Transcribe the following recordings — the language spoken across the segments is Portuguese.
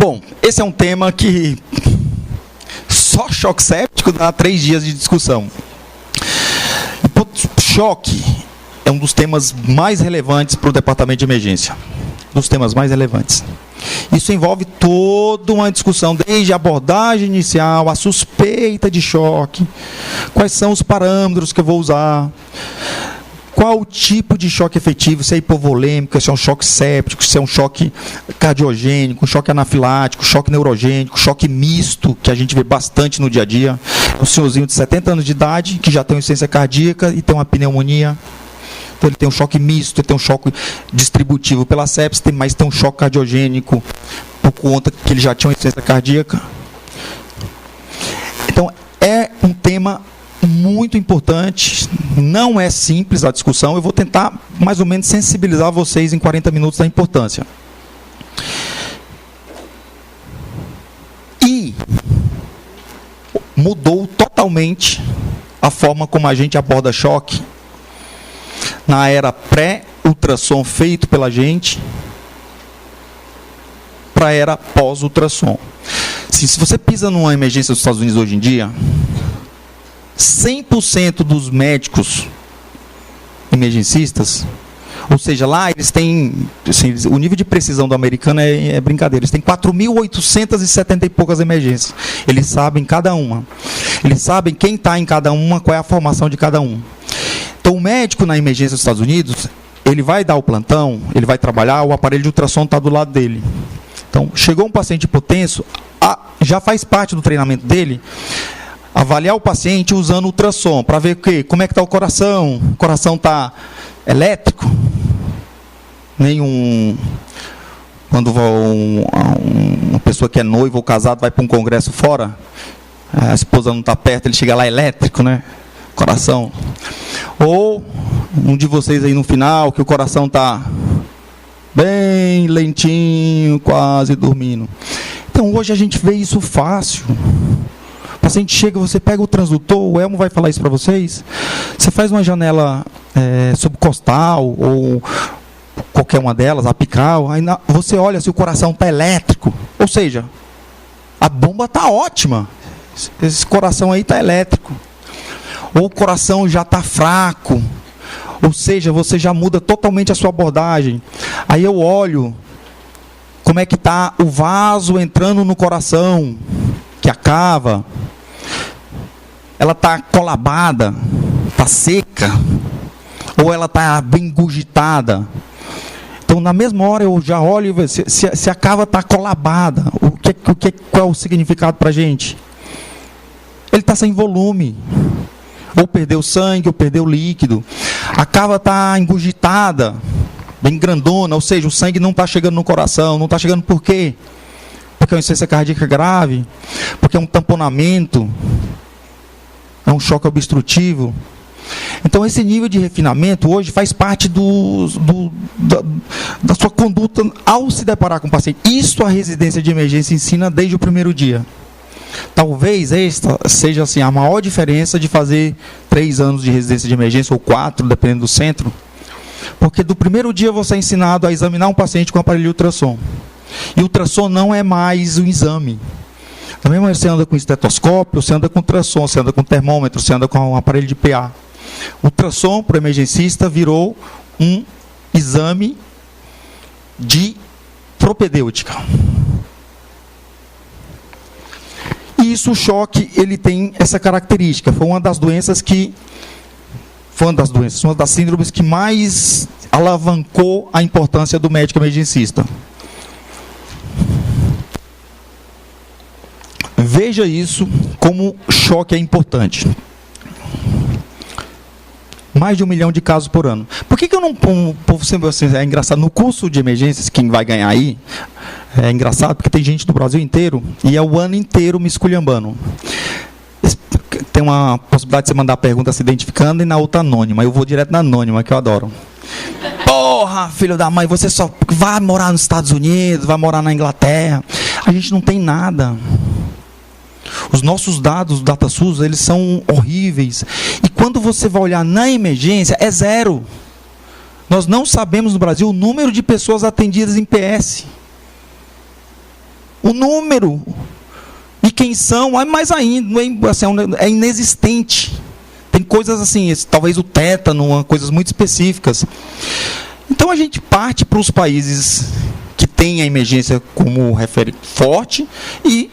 Bom, esse é um tema que só choque séptico dá 3 dias de discussão. Choque é um dos temas mais relevantes para o departamento de emergência. Dos temas mais relevantes. Isso envolve toda uma discussão, desde a abordagem inicial, a suspeita de choque, quais são os parâmetros que eu vou usar, qual o tipo de choque efetivo, se é hipovolêmico, se é um choque séptico, se é um choque cardiogênico, um choque anafilático, choque neurogênico, choque misto, que a gente vê bastante no dia a dia. Um senhorzinho de 70 anos de idade, que já tem uma insuficiência cardíaca e tem uma pneumonia. Então ele tem um choque misto, ele tem um choque distributivo pela sepse, mas tem um choque cardiogênico por conta que ele já tinha uma insuficiência cardíaca. Então é um tema muito importante, não é simples a discussão, eu vou tentar mais ou menos sensibilizar vocês em 40 minutos da importância. E mudou totalmente a forma como a gente aborda choque na era pré-ultrassom feito pela gente para a era pós-ultrassom. Se você pisa numa emergência dos Estados Unidos hoje em dia, 100% dos médicos emergencistas, ou seja, lá eles têm, assim, o nível de precisão do americano é brincadeira, eles têm 4.870 e poucas emergências, eles sabem cada uma, eles sabem quem está em cada uma, qual é a formação de cada um. Então o médico na emergência dos Estados Unidos, ele vai dar o plantão, ele vai trabalhar, o aparelho de ultrassom está do lado dele. Então chegou um paciente hipotenso, já faz parte do treinamento dele avaliar o paciente usando ultrassom, para ver como é que está o coração está elétrico, quando uma pessoa que é noiva ou casado vai para um congresso fora, a esposa não está perto, ele chega lá elétrico, né? Coração. Ou um de vocês aí no final, que o coração está bem lentinho, quase dormindo. Então hoje a gente vê isso fácil. O paciente chega, você pega o transdutor, o Elmo vai falar isso para vocês, você faz uma janela subcostal, ou qualquer uma delas, apical, aí você olha se o coração está elétrico, ou seja, a bomba está ótima, esse coração aí está elétrico, ou o coração já está fraco, ou seja, você já muda totalmente a sua abordagem. Aí eu olho como é que está o vaso entrando no coração, que a cava, ela está colabada, está seca, ou ela está bem engurgitada. Então, na mesma hora, eu já olho e vejo se a cava está colabada. Qual é o significado para a gente? Ele está sem volume. Ou perdeu sangue, ou perdeu líquido. A cava está engurgitada, bem grandona, ou seja, o sangue não está chegando no coração. Não está chegando por quê? Porque é uma insuficiência cardíaca grave, porque é um tamponamento, é um choque obstrutivo. Então, esse nível de refinamento hoje faz parte da sua conduta ao se deparar com o paciente. Isso a residência de emergência ensina desde o primeiro dia. Talvez esta seja assim, a maior diferença de fazer 3 anos de residência de emergência, ou 4, dependendo do centro, porque do primeiro dia você é ensinado a examinar um paciente com aparelho de ultrassom. E o ultrassom não é mais um exame. Também você anda com estetoscópio, você anda com ultrassom, você anda com termômetro, você anda com um aparelho de PA. O ultrassom, para o emergencista, virou um exame de propedêutica. E isso, o choque, ele tem essa característica. Foi uma das síndromes que mais alavancou a importância do médico emergencista. Veja isso como choque é importante. Mais de 1 milhão de casos por ano. Por que eu não... É engraçado, no curso de emergências, quem vai ganhar aí, é engraçado porque tem gente do Brasil inteiro, e é o ano inteiro me esculhambando. Tem uma possibilidade de você mandar a pergunta se identificando e na outra anônima. Eu vou direto na anônima, que eu adoro. Porra, filho da mãe, você só vai morar nos Estados Unidos, vai morar na Inglaterra. A gente não tem nada. Os nossos dados do DataSUS, eles são horríveis. E quando você vai olhar na emergência, é 0. Nós não sabemos no Brasil o número de pessoas atendidas em PS. O número e quem são, mais ainda, assim, é inexistente. Tem coisas assim, talvez o tétano, coisas muito específicas. Então a gente parte para os países que têm a emergência como forte e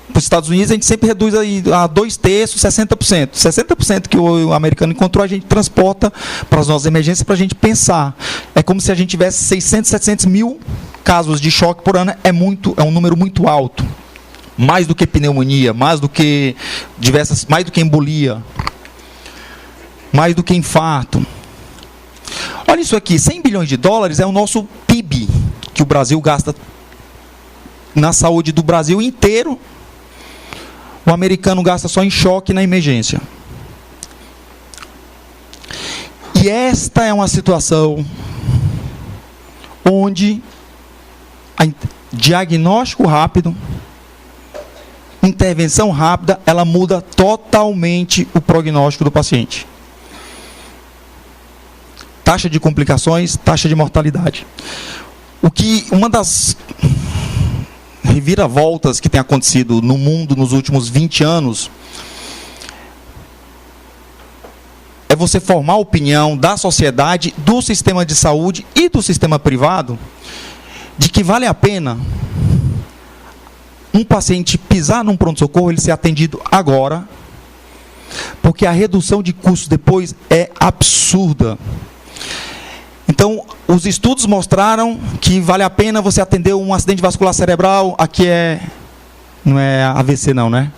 para os Estados Unidos a gente sempre reduz aí a 2/3, 60%. 60% que o americano encontrou a gente transporta para as nossas emergências para a gente pensar. É como se a gente tivesse 600, 700 mil casos de choque por ano. É um número muito alto. Mais do que pneumonia, mais do que embolia, mais do que infarto. Olha isso aqui, 100 bilhões de dólares é o nosso PIB que o Brasil gasta na saúde do Brasil inteiro. O americano gasta só em choque na emergência. E esta é uma situação onde diagnóstico rápido, intervenção rápida, ela muda totalmente o prognóstico do paciente. Taxa de complicações, taxa de mortalidade. Uma das reviravoltas que tem acontecido no mundo nos últimos 20 anos é você formar a opinião da sociedade, do sistema de saúde e do sistema privado de que vale a pena um paciente pisar num pronto-socorro, ele ser atendido agora, porque a redução de custos depois é absurda. Então, os estudos mostraram que vale a pena você atender um acidente vascular cerebral. Aqui não é AVC não, né?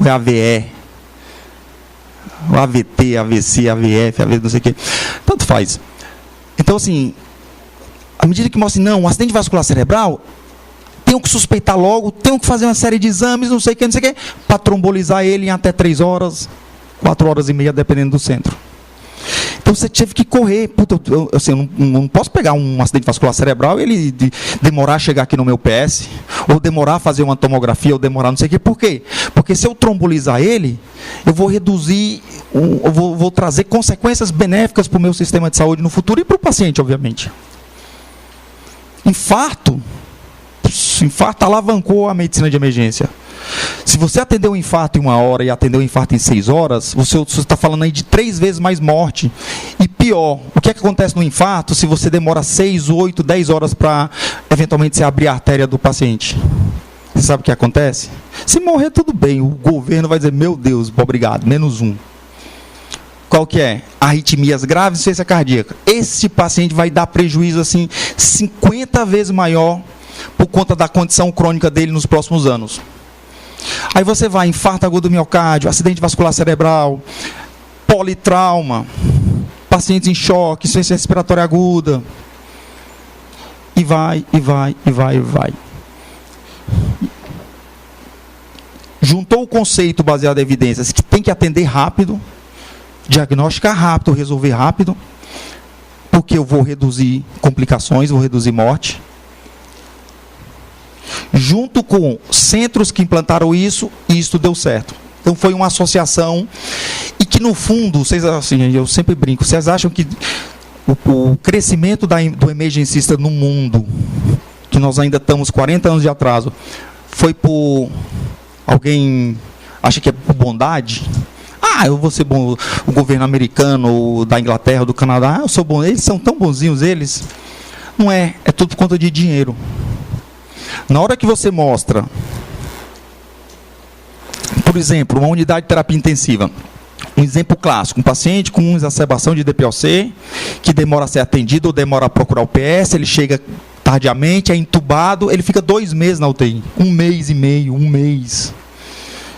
É AVE. O AVT, AVC, AVF, AV não sei o quê. Tanto faz. Então, assim, à medida que mostra, não, um acidente vascular cerebral, tenho que suspeitar logo, tenho que fazer uma série de exames, não sei o quê, para trombolizar ele em até 3 horas, 4 horas e meia, dependendo do centro. Então você teve que correr. Puta, eu não posso pegar um acidente vascular cerebral e ele demorar a chegar aqui no meu PS, ou demorar a fazer uma tomografia, ou demorar não sei o quê. Por quê? Porque se eu trombolizar ele, eu vou reduzir, vou trazer consequências benéficas para o meu sistema de saúde no futuro e para o paciente, obviamente. Infarto alavancou a medicina de emergência. Se você atender um infarto em 1 hora e atender um infarto em 6 horas, você está falando aí de 3 vezes mais morte. E pior, o que é que acontece no infarto se você demora 6, 8, 10 horas para, eventualmente, você abrir a artéria do paciente? Você sabe o que acontece? Se morrer, tudo bem. O governo vai dizer, meu Deus, obrigado, -1. Qual que é? Arritmias graves e insuficiência cardíaca. Esse paciente vai dar prejuízo assim 50 vezes maior por conta da condição crônica dele nos próximos anos. Aí você vai, infarto agudo do miocárdio, acidente vascular cerebral, politrauma, pacientes em choque, insuficiência respiratória aguda. E vai. Juntou o conceito baseado em evidências que tem que atender rápido, diagnosticar rápido, resolver rápido, porque eu vou reduzir complicações, vou reduzir morte. Junto com centros que implantaram isso, e isso deu certo. Então foi uma associação, e que no fundo, vocês, assim, eu sempre brinco, vocês acham que o crescimento do emergencista no mundo, que nós ainda estamos 40 anos de atraso, foi por alguém, acha que é por bondade? Eu vou ser bom, o governo americano, ou da Inglaterra, ou do Canadá, eu sou bom, eles são tão bonzinhos, eles. Não é tudo por conta de dinheiro. Na hora que você mostra, por exemplo, uma unidade de terapia intensiva, um exemplo clássico, um paciente com uma exacerbação de DPOC, que demora a ser atendido ou demora a procurar o PS, ele chega tardiamente, é entubado, ele fica 2 meses na UTI, 1 mês e meio, 1 mês.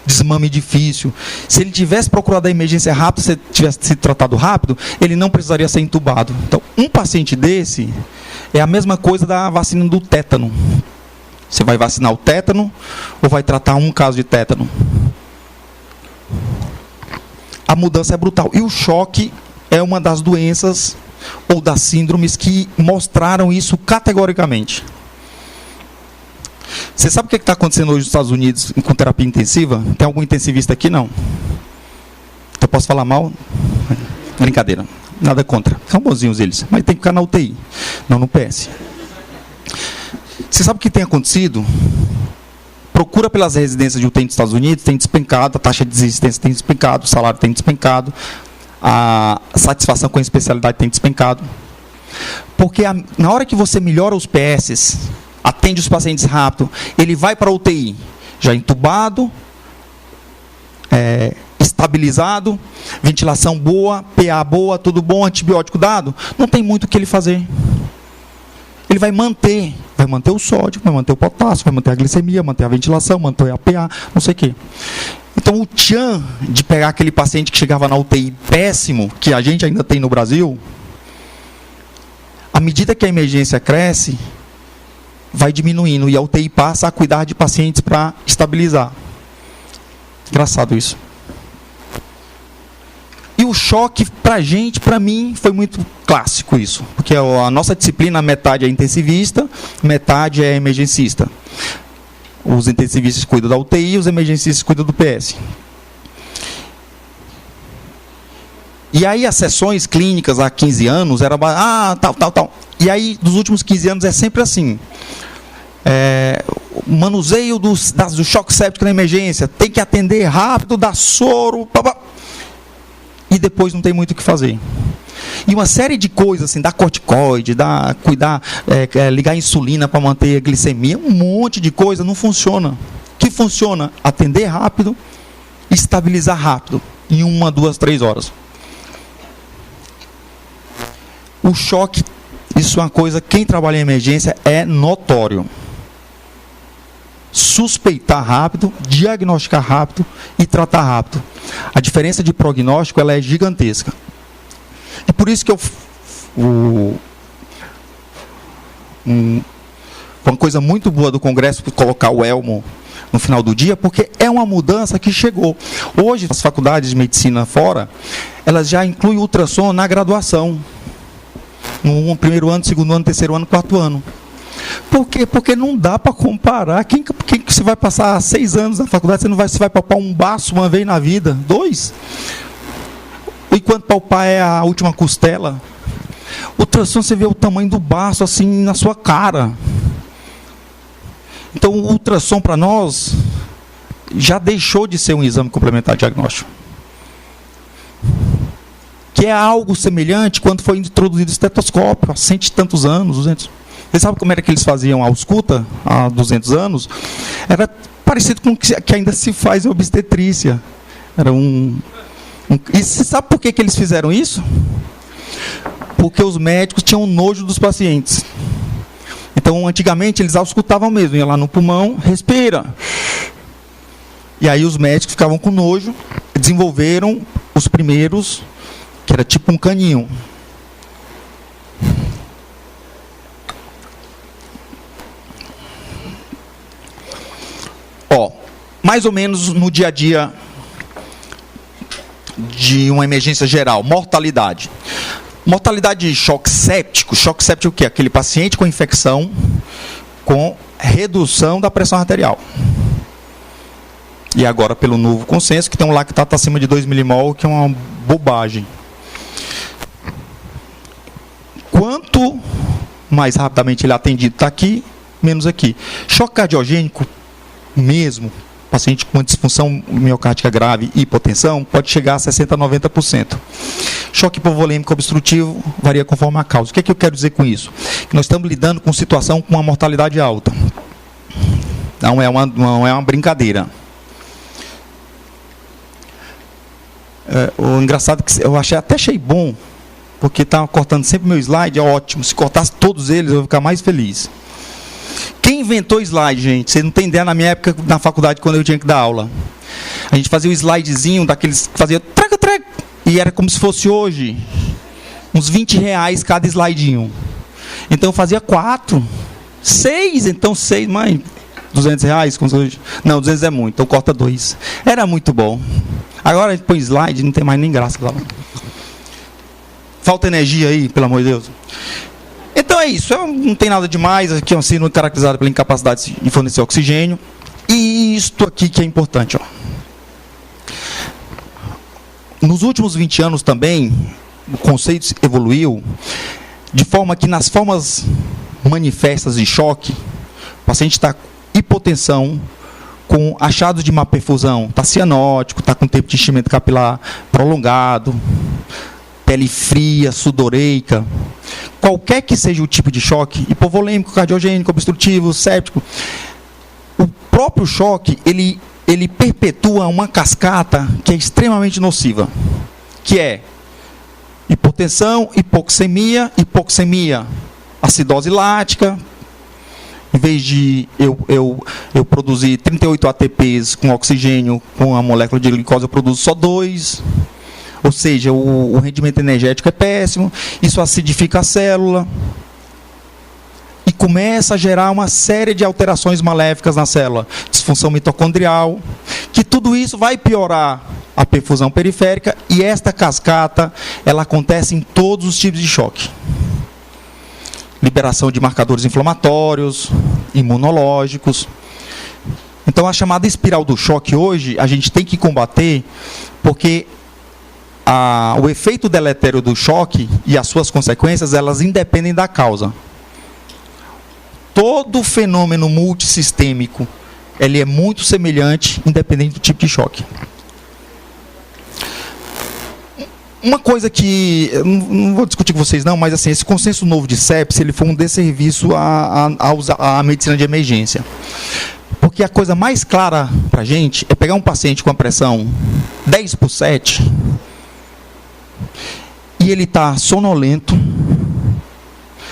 Desmame difícil. Se ele tivesse procurado a emergência rápida, se tivesse sido tratado rápido, ele não precisaria ser entubado. Então, um paciente desse é a mesma coisa da vacina do tétano. Você vai vacinar o tétano ou vai tratar um caso de tétano? A mudança é brutal. E o choque é uma das doenças ou das síndromes que mostraram isso categoricamente. Você sabe o que está acontecendo hoje nos Estados Unidos com terapia intensiva? Tem algum intensivista aqui? Não. Então posso falar mal? Brincadeira. Nada contra. São bonzinhos eles. Mas tem que ficar na UTI, não no PS. Você sabe o que tem acontecido? Procura pelas residências de UTI nos Estados Unidos, tem despencado, a taxa de desistência tem despencado, o salário tem despencado, a satisfação com a especialidade tem despencado. Porque na hora que você melhora os PS, atende os pacientes rápido, ele vai para a UTI, já entubado, estabilizado, ventilação boa, PA boa, tudo bom, antibiótico dado, não tem muito o que ele fazer. Ele vai manter o sódio, vai manter o potássio, vai manter a glicemia, manter a ventilação, manter a PA, não sei o quê. Então, o tchan de pegar aquele paciente que chegava na UTI péssimo, que a gente ainda tem no Brasil, à medida que a emergência cresce, vai diminuindo e a UTI passa a cuidar de pacientes para estabilizar. Engraçado isso. E o choque para a gente, para mim, foi muito clássico isso. Porque a nossa disciplina, metade é intensivista, metade é emergencista. Os intensivistas cuidam da UTI, os emergencistas cuidam do PS. E aí as sessões clínicas há 15 anos, era tal. E aí, dos últimos 15 anos, é sempre assim. Manuseio do choque séptico na emergência, tem que atender rápido, dar soro, e depois não tem muito o que fazer. E uma série de coisas, assim, dar corticoide, cuidar, ligar a insulina para manter a glicemia, um monte de coisa não funciona. O que funciona? Atender rápido, estabilizar rápido, em 1, 2, 3 horas. O choque, isso é uma coisa, quem trabalha em emergência é notório. Suspeitar rápido, diagnosticar rápido e tratar rápido. A diferença de prognóstico ela é gigantesca. E por isso que uma coisa muito boa do Congresso colocar o Elmo no final do dia, porque é uma mudança que chegou. Hoje, as faculdades de medicina fora, elas já incluem ultrassom na graduação. No primeiro ano, segundo ano, terceiro ano, quarto ano. Por quê? Porque não dá para comparar. Quem que você vai passar 6 anos na faculdade, você vai palpar um baço uma vez na vida? 2? Enquanto palpar é a última costela. Ultrassom, você vê o tamanho do baço assim na sua cara. Então o ultrassom para nós já deixou de ser um exame complementar diagnóstico. Que é algo semelhante quando foi introduzido o estetoscópio, há 100 e tantos anos, 200. Você sabe como era que eles faziam a ausculta há 200 anos? Era parecido com o que ainda se faz em obstetrícia. Era E você sabe por que eles fizeram isso? Porque os médicos tinham nojo dos pacientes. Então, antigamente, eles auscultavam mesmo. Ia lá no pulmão, respira. E aí os médicos ficavam com nojo, desenvolveram os primeiros, que era tipo um caninho. Mais ou menos no dia a dia de uma emergência geral, mortalidade. Mortalidade de choque séptico. Choque séptico é o quê? Aquele paciente com infecção com redução da pressão arterial. E agora, pelo novo consenso, que tem um lactato acima de 2 milimol, que é uma bobagem. Quanto mais rapidamente ele é atendido, está aqui, menos aqui. Choque cardiogênico, mesmo, paciente com disfunção miocárdica grave e hipotensão, pode chegar a 60% a 90%. Choque hipovolêmico obstrutivo varia conforme a causa. O que é que eu quero dizer com isso? Que nós estamos lidando com situação com uma mortalidade alta. Não é uma brincadeira. O engraçado é que eu até achei bom, porque estava cortando sempre meu slide, é ótimo. Se cortasse todos eles, eu ia ficar mais feliz. Quem inventou slide, gente? Você não tem ideia, na minha época, na faculdade, quando eu tinha que dar aula. A gente fazia um slidezinho daqueles que fazia traca, e era como se fosse hoje, uns R$20 cada slidinho. Então eu fazia 4, 6, então 6, mãe, R$200, como se hoje. Não, 200 é muito, então corta 2. Era muito bom. Agora a gente põe slide, não tem mais nem graça. Falta energia aí, pelo amor de Deus. Então é isso, não tem nada demais. Aqui é uma síndrome caracterizada pela incapacidade de fornecer oxigênio. E isto aqui que é importante. Ó. Nos últimos 20 anos também, o conceito evoluiu de forma que nas formas manifestas de choque, O paciente está com hipotensão, com achados de má perfusão, está cianótico, está com tempo de enchimento capilar prolongado, pele fria, sudoreica, qualquer que seja o tipo de choque, hipovolêmico, cardiogênico, obstrutivo, séptico, o próprio choque, ele perpetua uma cascata que é extremamente nociva, que é hipotensão, hipoxemia, acidose lática. Em vez de eu produzir 38 ATPs com oxigênio, com a molécula de glicose, eu produzo só 2. Ou seja, o rendimento energético é péssimo. Isso acidifica a célula. E começa a gerar uma série de alterações maléficas na célula. Disfunção mitocondrial. Que tudo isso vai piorar a perfusão periférica. E esta cascata, ela acontece em todos os tipos de choque. Liberação de marcadores inflamatórios, imunológicos. Então, a chamada espiral do choque hoje, a gente tem que combater, porque o efeito deletério do choque e as suas consequências, elas independem da causa. Todo fenômeno multissistêmico, ele é muito semelhante, independente do tipo de choque. Uma coisa que, eu não vou discutir com vocês não, mas assim, esse consenso novo de sepsis, ele foi um desserviço à medicina de emergência. Porque a coisa mais clara para a gente é pegar um paciente com a pressão 10/7 e ele está sonolento,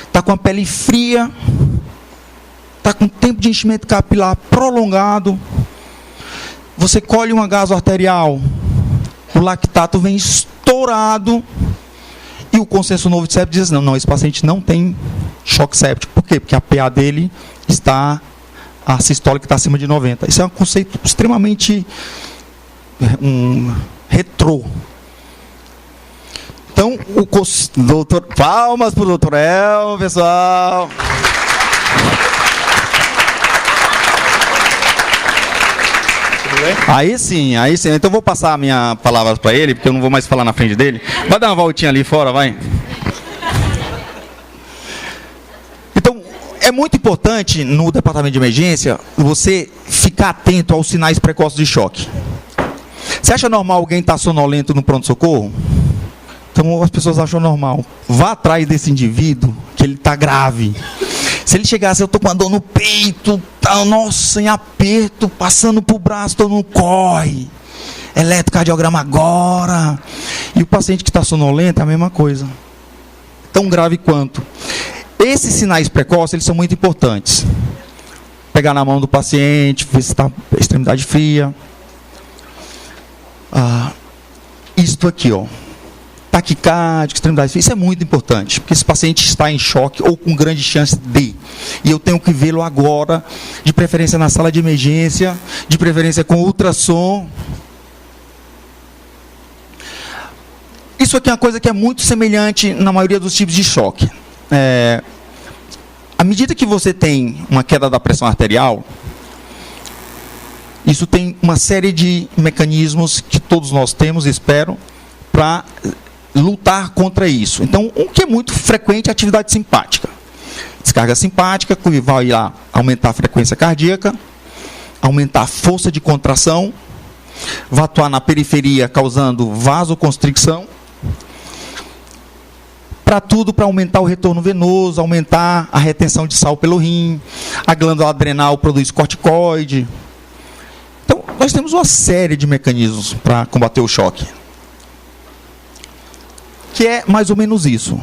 está com a pele fria, está com tempo de enchimento capilar prolongado, você colhe uma gaso arterial, o lactato vem estourado, e o consenso novo de sepsis diz, não, esse paciente não tem choque séptico. Por quê? Porque a PA dele está, a sistólica está acima de 90. Isso é um conceito extremamente retrô. Então, doutor, palmas para o doutor Elmo, pessoal. Aí sim. Então eu vou passar a minha palavra para ele, porque eu não vou mais falar na frente dele. Vai dar uma voltinha ali fora, vai. Então, é muito importante no departamento de emergência você ficar atento aos sinais precoces de choque. Você acha normal alguém estar sonolento no pronto-socorro? Então as pessoas acham normal. Vá atrás desse indivíduo, que ele está grave. Se ele chegasse, eu estou com uma dor no peito, tá, nossa, em aperto, passando para o braço, todo mundo corre. Eletrocardiograma agora. E o paciente que está sonolento é a mesma coisa. Tão grave quanto. Esses sinais precoces, eles são muito importantes. Pegar na mão do paciente, ver se está extremidade fria. Isto aqui, ó. Taquicárdica, extremidade fria, isso é muito importante, porque esse paciente está em choque ou com grande chance de. E eu tenho que vê-lo agora, de preferência na sala de emergência, de preferência com ultrassom. Isso aqui é uma coisa que é muito semelhante na maioria dos tipos de choque. À medida que você tem uma queda da pressão arterial, isso tem uma série de mecanismos que todos nós temos, espero, para lutar contra isso. Então, o que é muito frequente é a atividade simpática. Descarga simpática, que vai lá aumentar a frequência cardíaca, aumentar a força de contração, vai atuar na periferia causando vasoconstricção, para aumentar o retorno venoso, aumentar a retenção de sal pelo rim, a glândula adrenal produz corticoide. Então, nós temos uma série de mecanismos para combater o choque, que é mais ou menos isso.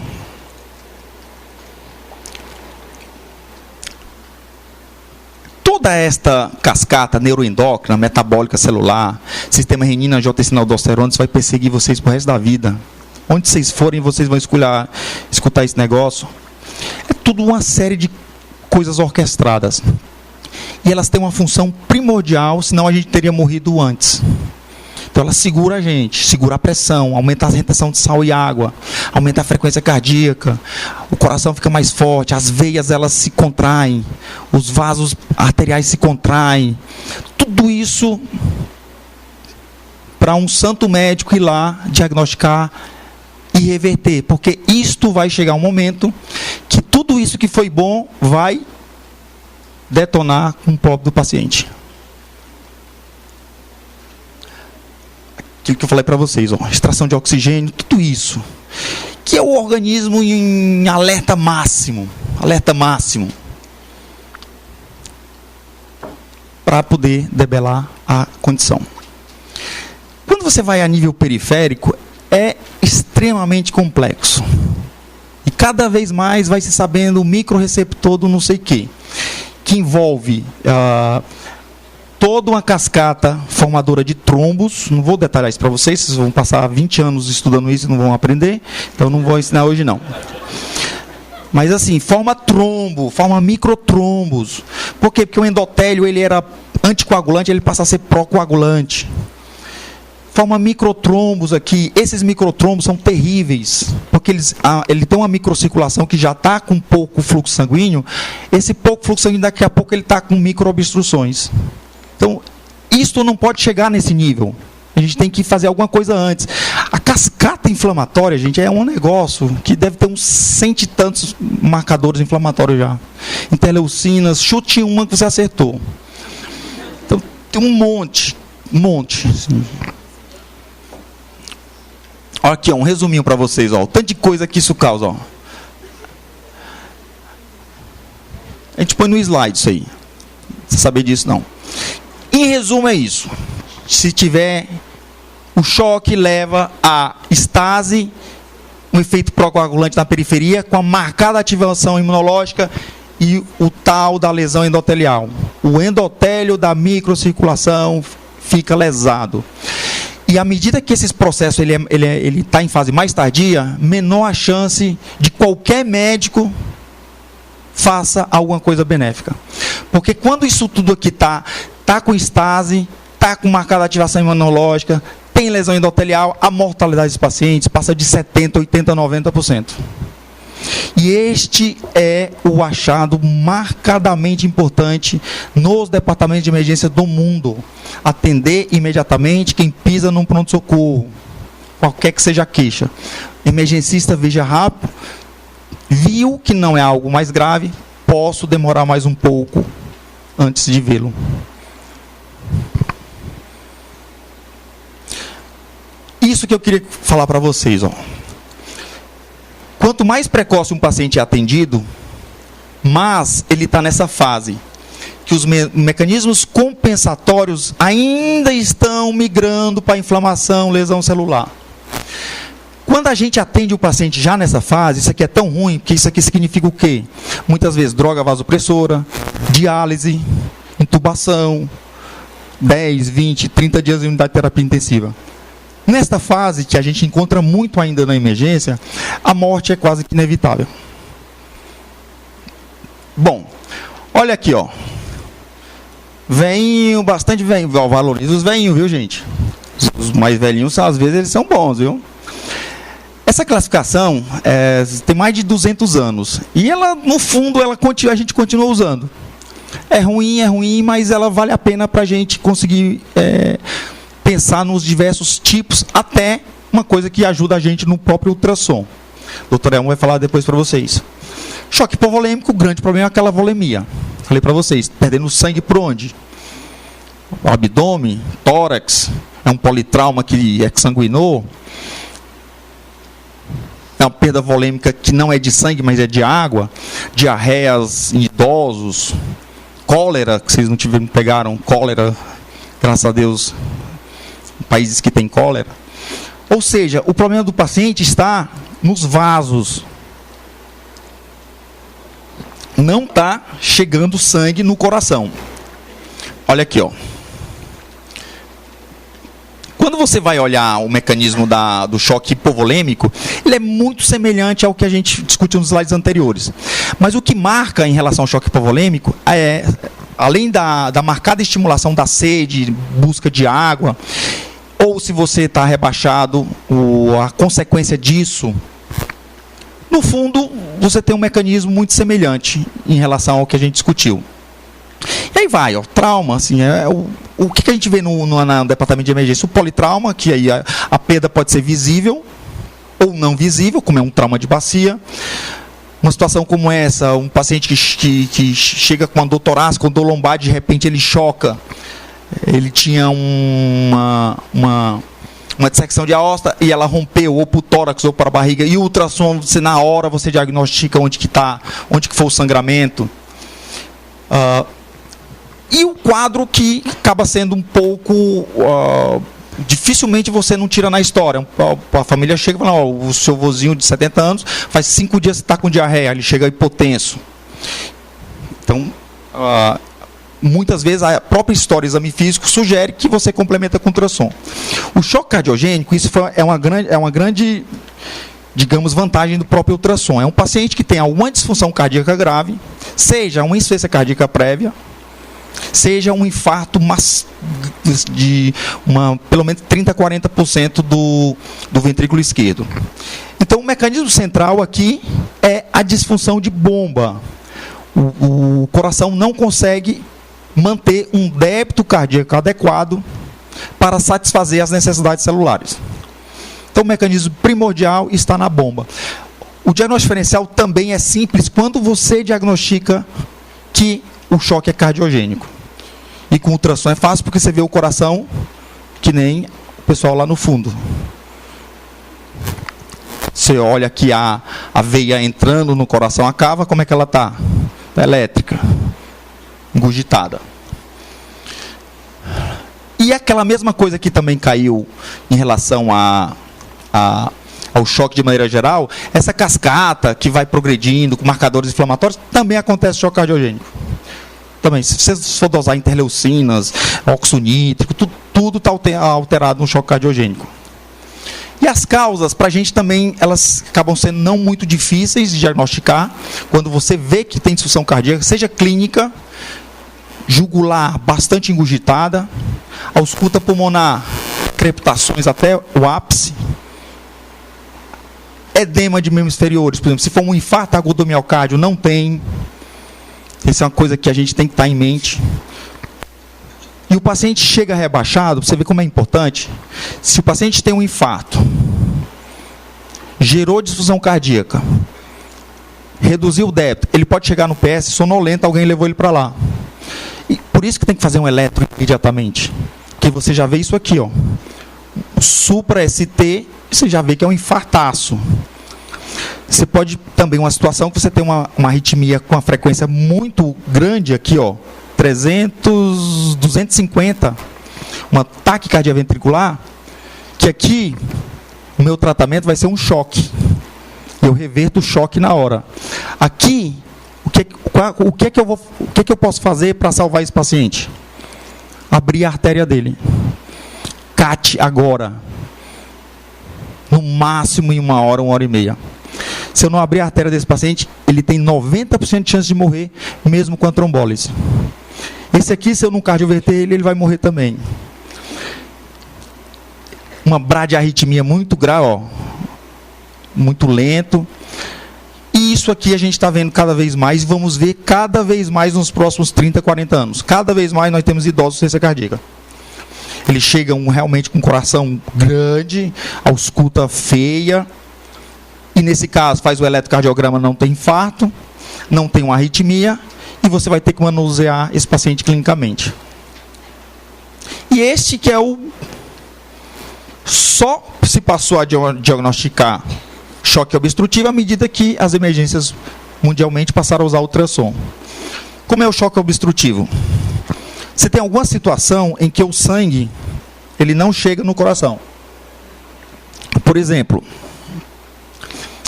Toda esta cascata neuroendócrina, metabólica celular, sistema renina, angiotensina, aldosterona, isso vai perseguir vocês pro resto da vida. Onde vocês forem, vocês vão escutar esse negócio. É tudo uma série de coisas orquestradas. E elas têm uma função primordial, senão a gente teria morrido antes. Então ela segura a gente, segura a pressão, aumenta a retenção de sal e água, aumenta a frequência cardíaca, o coração fica mais forte, as veias elas se contraem, os vasos arteriais se contraem. Tudo isso para um santo médico ir lá diagnosticar e reverter, porque isto vai chegar um momento que tudo isso que foi bom vai detonar com o próprio do paciente. Aquilo que eu falei para vocês, extração de oxigênio, tudo isso, que é o organismo em alerta máximo, para poder debelar a condição. Quando você vai a nível periférico, é extremamente complexo. E cada vez mais vai se sabendo o microreceptor do não sei o quê, que envolve toda uma cascata formadora de trombos. Não vou detalhar isso para vocês vão passar 20 anos estudando isso e não vão aprender, então não vou ensinar hoje não. Mas assim, forma trombo, forma microtrombos. Por quê? Porque o endotélio ele era anticoagulante, ele passa a ser procoagulante. Forma microtrombos aqui. Esses microtrombos são terríveis, porque ele tem uma microcirculação que já está com pouco fluxo sanguíneo. Esse pouco fluxo sanguíneo, daqui a pouco, ele está com microobstruções. Então, isto não pode chegar nesse nível. A gente tem que fazer alguma coisa antes. A cascata inflamatória, gente, é um negócio que deve ter uns 100 e tantos marcadores inflamatórios já. Interleucinas, chute uma que você acertou. Então, tem um monte. Assim. Olha aqui, um resuminho para vocês, o tanto de coisa que isso causa. A gente põe no slide isso aí. Não precisa saber disso, não. Em resumo, é isso. Se tiver, o choque leva a estase, um efeito procoagulante na periferia, com a marcada ativação imunológica e o tal da lesão endotelial. O endotélio da microcirculação fica lesado. E à medida que esses processos ele está em fase mais tardia, menor a chance de qualquer médico faça alguma coisa benéfica. Porque quando isso tudo aqui está com estase, está com marcada ativação imunológica, tem lesão endotelial, a mortalidade dos pacientes passa de 70%, 80%, 90%. E este é o achado marcadamente importante nos departamentos de emergência do mundo. Atender imediatamente quem pisa num pronto-socorro, qualquer que seja a queixa. Emergencista veja rápido, viu que não é algo mais grave, posso demorar mais um pouco antes de vê-lo. Isso que eu queria falar para vocês, Quanto mais precoce um paciente é atendido, mais ele está nessa fase, que os mecanismos compensatórios ainda estão migrando para inflamação, lesão celular. Quando a gente atende o paciente já nessa fase, isso aqui é tão ruim, porque isso aqui significa o quê? Muitas vezes droga vasopressora, diálise, intubação, 10, 20, 30 dias de unidade de terapia intensiva. Nesta fase, que a gente encontra muito ainda na emergência, a morte é quase que inevitável. Bom, olha aqui, Veinho, bastante veinho, valoriza os veinhos, viu, gente? Os mais velhinhos, às vezes, eles são bons, viu? Essa classificação tem mais de 200 anos. E ela, no fundo, a gente continua usando. É ruim, mas ela vale a pena para a gente conseguir pensar nos diversos tipos, até uma coisa que ajuda a gente no próprio ultrassom. O Dr. Elmo vai falar depois para vocês. Choque hipovolêmico, o grande problema é aquela volemia. Falei para vocês, perdendo sangue por onde? O abdômen, tórax, é um politrauma que exsanguinou. É uma perda volêmica que não é de sangue, mas é de água. Diarreias em idosos. Cólera, que vocês não pegaram cólera, graças a Deus, países que têm cólera. Ou seja, o problema do paciente está nos vasos. Não está chegando sangue no coração. Olha aqui, Quando você vai olhar o mecanismo do choque hipovolêmico, ele é muito semelhante ao que a gente discutiu nos slides anteriores. Mas o que marca em relação ao choque hipovolêmico é, além da marcada estimulação da sede, busca de água, ou se você está rebaixado, a consequência disso, no fundo, você tem um mecanismo muito semelhante em relação ao que a gente discutiu. E aí vai, trauma, assim, o que a gente vê no departamento de emergência? O politrauma, que aí a perda pode ser visível ou não visível, como é um trauma de bacia. uma situação como essa, um paciente que chega com uma dor torácica, com dor lombar, de repente ele choca, ele tinha uma dissecção de aorta e ela rompeu ou para o tórax ou para a barriga, e o ultrassom, na hora você diagnostica onde que foi o sangramento. E o quadro que acaba sendo um pouco... dificilmente você não tira na história. A família chega e fala, o seu vozinho de 70 anos, faz 5 dias que está com diarreia, ele chega hipotenso. Então, muitas vezes a própria história exame físico sugere que você complementa com ultrassom. O choque cardiogênico, isso é uma grande, digamos, vantagem do próprio ultrassom. É um paciente que tem alguma disfunção cardíaca grave, seja uma insuficiência cardíaca prévia, seja um infarto de pelo menos 30% a 40% do ventrículo esquerdo. Então, o mecanismo central aqui é a disfunção de bomba. O coração não consegue manter um débito cardíaco adequado para satisfazer as necessidades celulares. Então, o mecanismo primordial está na bomba. O diagnóstico diferencial também é simples quando você diagnostica que o choque é cardiogênico. E com ultrassom é fácil porque você vê o coração que nem o pessoal lá no fundo. Você olha aqui a veia entrando no coração, a cava, como é que ela está? Está elétrica, engurgitada. E aquela mesma coisa que também caiu em relação ao choque de maneira geral, essa cascata que vai progredindo com marcadores inflamatórios, também acontece choque cardiogênico. Também, se você for dosar interleucinas, óxido nítrico, tudo está alterado no choque cardiogênico. E as causas, para a gente também, elas acabam sendo não muito difíceis de diagnosticar. Quando você vê que tem disfunção cardíaca, seja clínica, jugular bastante engurgitada, ausculta pulmonar, crepitações até o ápice, edema de membros inferiores, por exemplo, se for um infarto agudo do miocárdio, não tem. Essa é uma coisa que a gente tem que estar em mente. E o paciente chega rebaixado, você vê como é importante. Se o paciente tem um infarto, gerou disfunção cardíaca, reduziu o débito, ele pode chegar no PS sonolento, alguém levou ele para lá. E por isso que tem que fazer um eletro imediatamente. Porque você já vê isso aqui, ó. O supra-ST, você já vê que é um infartaço. Você pode também, uma situação que você tem uma arritmia com uma frequência muito grande aqui, ó, 300, 250, uma taquicardia ventricular, que aqui o meu tratamento vai ser um choque. Eu reverto o choque na hora. Aqui, o que é que eu posso fazer para salvar esse paciente? Abrir a artéria dele. CAT agora. No máximo em 1 hora, 1 hora e meia. Se eu não abrir a artéria desse paciente, ele tem 90% de chance de morrer, mesmo com a trombólise. Esse aqui, se eu não cardioverter ele, ele vai morrer também. Uma bradiarritmia muito grave, ó, muito lento. E isso aqui a gente está vendo cada vez mais, e vamos ver cada vez mais nos próximos 30, 40 anos. Cada vez mais nós temos idosos com insuficiência cardíaca. Eles chegam realmente com o coração grande, a ausculta feia, e nesse caso faz o eletrocardiograma, não tem infarto, não tem uma arritmia, e você vai ter que manusear esse paciente clinicamente. E este que é o... Só se passou a diagnosticar choque obstrutivo à medida que as emergências mundialmente passaram a usar ultrassom. Como é o choque obstrutivo? Você tem alguma situação em que o sangue ele não chega no coração. Por exemplo,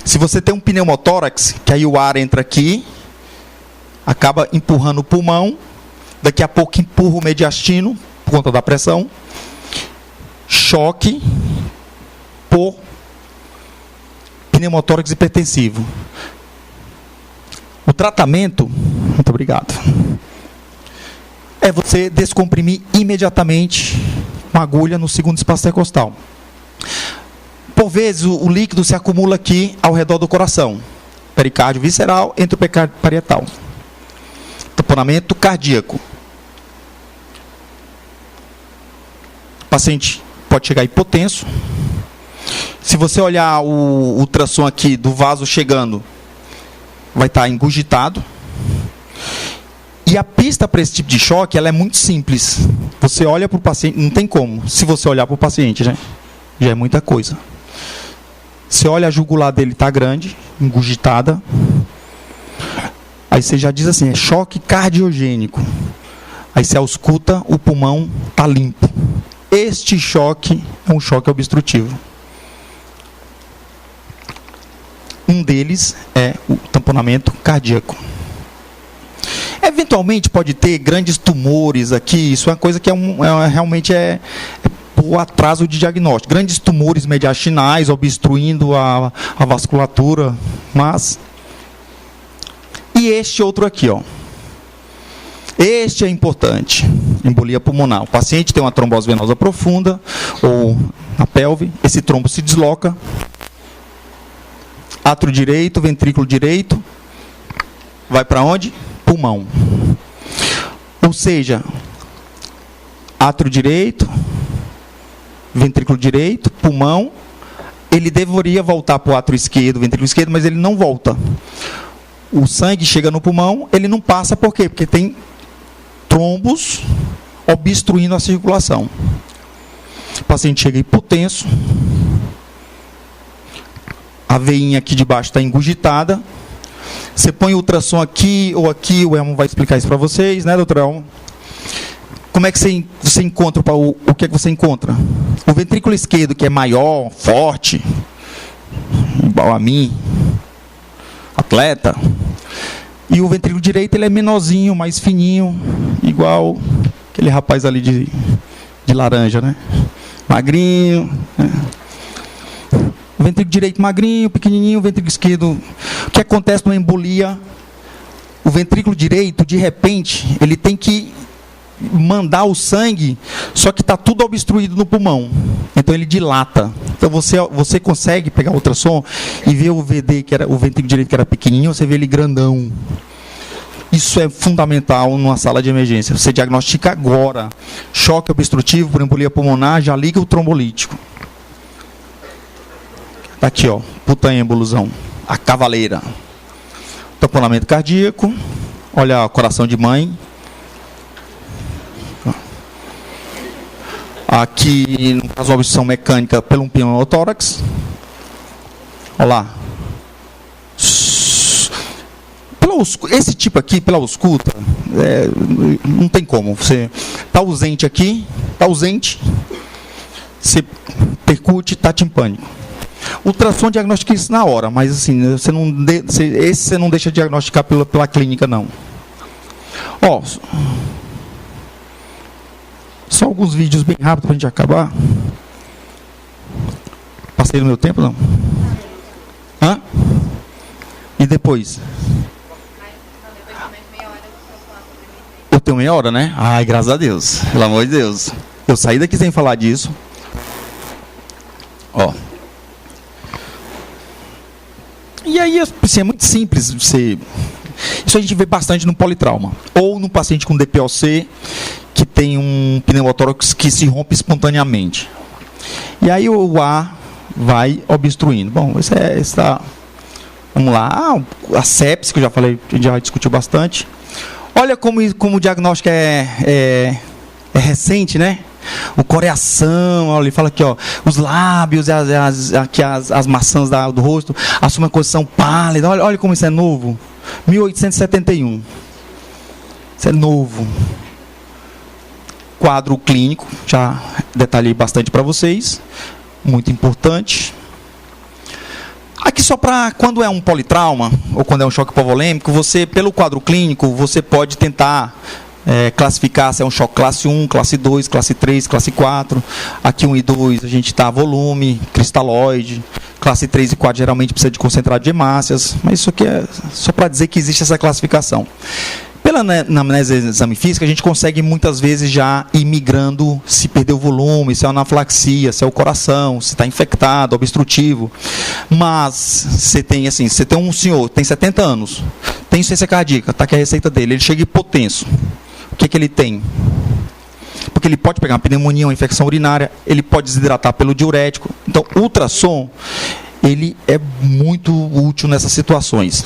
se você tem um pneumotórax, que aí o ar entra aqui, acaba empurrando o pulmão, daqui a pouco empurra o mediastino, por conta da pressão, choque por pneumotórax hipertensivo. O tratamento, muito obrigado, é você descomprimir imediatamente uma agulha no segundo espaço intercostal. Por vezes o líquido se acumula aqui ao redor do coração, pericárdio visceral, entre o pericárdio parietal. Tamponamento cardíaco. O paciente pode chegar hipotenso. Se você olhar o ultrassom aqui do vaso chegando, vai estar engurgitado. E a pista para esse tipo de choque, ela é muito simples. Você olha para o paciente, não tem como. Se você olhar para o paciente, né? Já é muita coisa. Você olha a jugular dele, está grande, engurgitada. Aí você já diz assim, é choque cardiogênico. Aí você ausculta, o pulmão está limpo. Este choque é um choque obstrutivo. Um deles é o tamponamento cardíaco. Eventualmente pode ter grandes tumores aqui, isso é uma coisa que realmente é por atraso de diagnóstico. Grandes tumores mediastinais obstruindo a vasculatura, mas... E este outro aqui, ó. Este é importante, embolia pulmonar. O paciente tem uma trombose venosa profunda, ou na pelve, esse trombo se desloca, átrio direito, ventrículo direito, vai para onde? Pulmão. Ou seja, átrio direito, ventrículo direito, pulmão, ele deveria voltar para o átrio esquerdo, ventrículo esquerdo, mas ele não volta. O sangue chega no pulmão, ele não passa, por quê? Porque tem trombos obstruindo a circulação. O paciente chega hipotenso, a veinha aqui de baixo está engurgitada. Você põe o ultrassom aqui ou aqui, o Elmo vai explicar isso para vocês, né, doutor Elmo? Como é que você encontra, o que é que você encontra? O ventrículo esquerdo, que é maior, forte, igual a mim, atleta. E o ventrículo direito, ele é menorzinho, mais fininho, igual aquele rapaz ali de laranja, né? Magrinho, né? O ventrículo direito magrinho, pequenininho, o ventrículo esquerdo... O que acontece numa embolia? O ventrículo direito, de repente, ele tem que mandar o sangue, só que está tudo obstruído no pulmão. Então ele dilata. Então você consegue pegar o ultrassom e ver o VD, que era o ventrículo direito que era pequenininho, você vê ele grandão. Isso é fundamental numa sala de emergência. Você diagnostica agora choque obstrutivo por embolia pulmonar, já liga o trombolítico. Tá aqui, ó, puta embolusão, a cavaleira. Tamponamento cardíaco, olha o coração de mãe. Aqui, no caso, a obstrução mecânica pelo pneumotórax. Olha lá. Esse tipo aqui, pela ausculta, não tem como. Você está ausente aqui, está ausente, você percute, está timpânico. Ultrassom diagnostica isso na hora, mas assim, você não deixa diagnosticar pela clínica, não. Ó, só alguns vídeos bem rápidos para a gente acabar. Passei no meu tempo, não? Hã? E depois? Eu tenho meia hora, né? Ai, graças a Deus. Pelo amor de Deus. Eu saí daqui sem falar disso. Ó. E aí, assim, é muito simples. Isso a gente vê bastante no politrauma. Ou no paciente com DPOC, que tem um pneumotórax que se rompe espontaneamente. E aí o ar vai obstruindo. Bom, vamos lá. A sepse, que eu já falei, a gente já discutiu bastante. Olha como o diagnóstico é recente, né? O coreação, olha, ele fala aqui, ó, os lábios, as maçãs do rosto assumem a condição pálida. Olha como isso é novo. 1871. Isso é novo. Quadro clínico, já detalhei bastante para vocês. Muito importante. Aqui só para quando é um politrauma ou quando é um choque hipovolêmico, você, pelo quadro clínico, você pode tentar classificar se é um choque classe 1, classe 2, classe 3, classe 4. Aqui 1 e 2 a gente está volume, cristalóide. Classe 3 e 4 geralmente precisa de concentrado de hemácias. Mas isso aqui é só para dizer que existe essa classificação. Pela anamnese do exame físico, a gente consegue muitas vezes já ir migrando se perdeu o volume, se é anafilaxia, se é o coração, se está infectado, obstrutivo. Mas você tem um senhor, tem 70 anos, tem insuficiência cardíaca, está aqui a receita dele, ele chega hipotenso. O que ele tem? Porque ele pode pegar uma pneumonia, uma infecção urinária, ele pode desidratar pelo diurético. Então, o ultrassom, ele é muito útil nessas situações.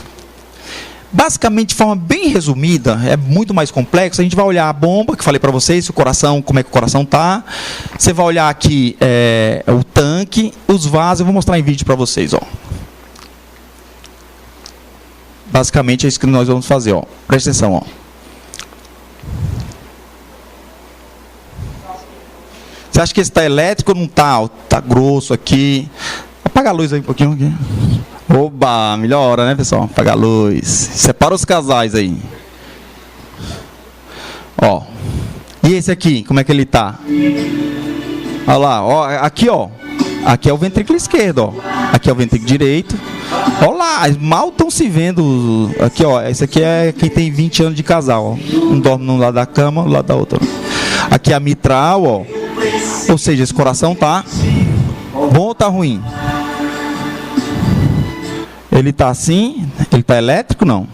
Basicamente, de forma bem resumida, é muito mais complexo. A gente vai olhar a bomba, que falei para vocês, o coração, como é que o coração está. Você vai olhar aqui o tanque, os vasos. Eu vou mostrar em vídeo para vocês. Ó. Basicamente, é isso que nós vamos fazer. Ó. Presta atenção. Ó. Você acha que esse está elétrico ou não está? Está grosso aqui. Apaga a luz aí um pouquinho. Aqui. Oba, melhor hora, né, pessoal? Apaga a luz. Separa os casais aí. Ó. E esse aqui, como é que ele tá? Olha lá, ó, aqui, ó. Aqui é o ventrículo esquerdo, ó. Aqui é o ventrículo direito. Olha lá, mal estão se vendo. Aqui, ó. Esse aqui é quem tem 20 anos de casal, ó. Um dorme num lado da cama, no lado da outra. Aqui é a mitral, ó. Ou seja, esse coração tá bom ou tá ruim? Ele tá assim? Ele tá elétrico? Não.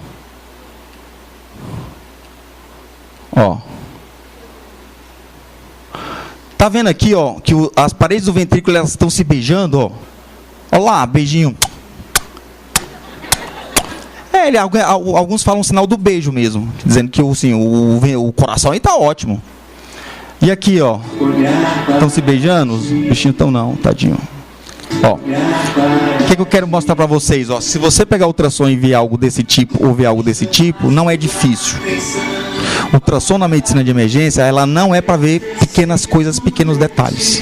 Ó. Tá vendo aqui, ó, que as paredes do ventrículo elas estão se beijando, ó. Olha lá, beijinho. Alguns falam um sinal do beijo mesmo, dizendo que assim, o coração aí tá ótimo. E aqui, ó, estão se beijando? Os bichinhos estão não, tadinho. Ó, o que eu quero mostrar para vocês? Ó, se você pegar ultrassom e ver algo desse tipo ou ver algo desse tipo, não é difícil. Ultrassom na medicina de emergência, ela não é para ver pequenas coisas, pequenos detalhes.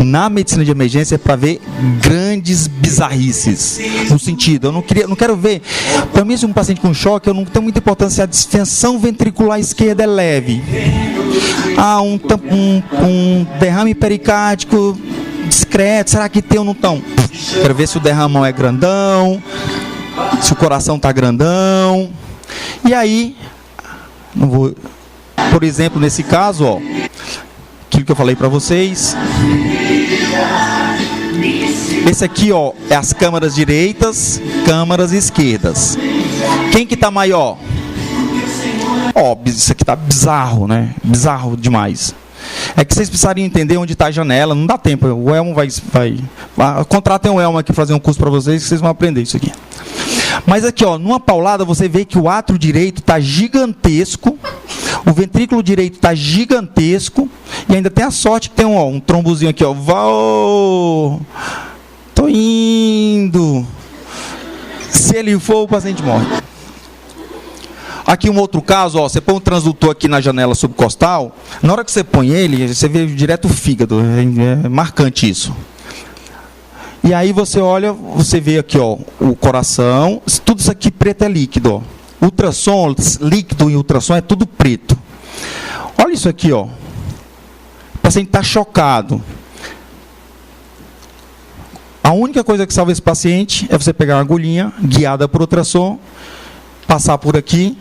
Na medicina de emergência é para ver grandes bizarrices. No sentido, eu não quero ver. Para mim, se um paciente com choque, eu não tenho muita importância se a distensão ventricular esquerda é leve. Um derrame pericárdico discreto, será que tem ou não tão? Quero ver se o derramão é grandão, se o coração está grandão. E aí, não vou, por exemplo, nesse caso, ó, aquilo que eu falei para vocês. Esse aqui, ó, é as câmaras direitas, câmaras esquerdas. Quem que tá maior? Ó, isso aqui tá bizarro, né? Bizarro demais. É que vocês precisariam entender onde está a janela. Não dá tempo. O Elmo vai contratem o Elmo aqui para fazer um curso para vocês, que vocês vão aprender isso aqui. Mas aqui, ó, numa paulada, você vê que o átrio direito está gigantesco. O ventrículo direito está gigantesco. E ainda tem a sorte que tem um trombozinho aqui, ó. Tô indo. Se ele for, o paciente morre. Aqui um outro caso, ó, você põe um transdutor aqui na janela subcostal, na hora que você põe ele, você vê direto o fígado, é marcante isso. E aí você olha, você vê aqui, ó, o coração, tudo isso aqui preto é líquido, ó. Ultrassom, líquido e ultrassom é tudo preto. Olha isso aqui, ó. O paciente está chocado. A única coisa que salva esse paciente é você pegar uma agulhinha guiada por ultrassom, passar por aqui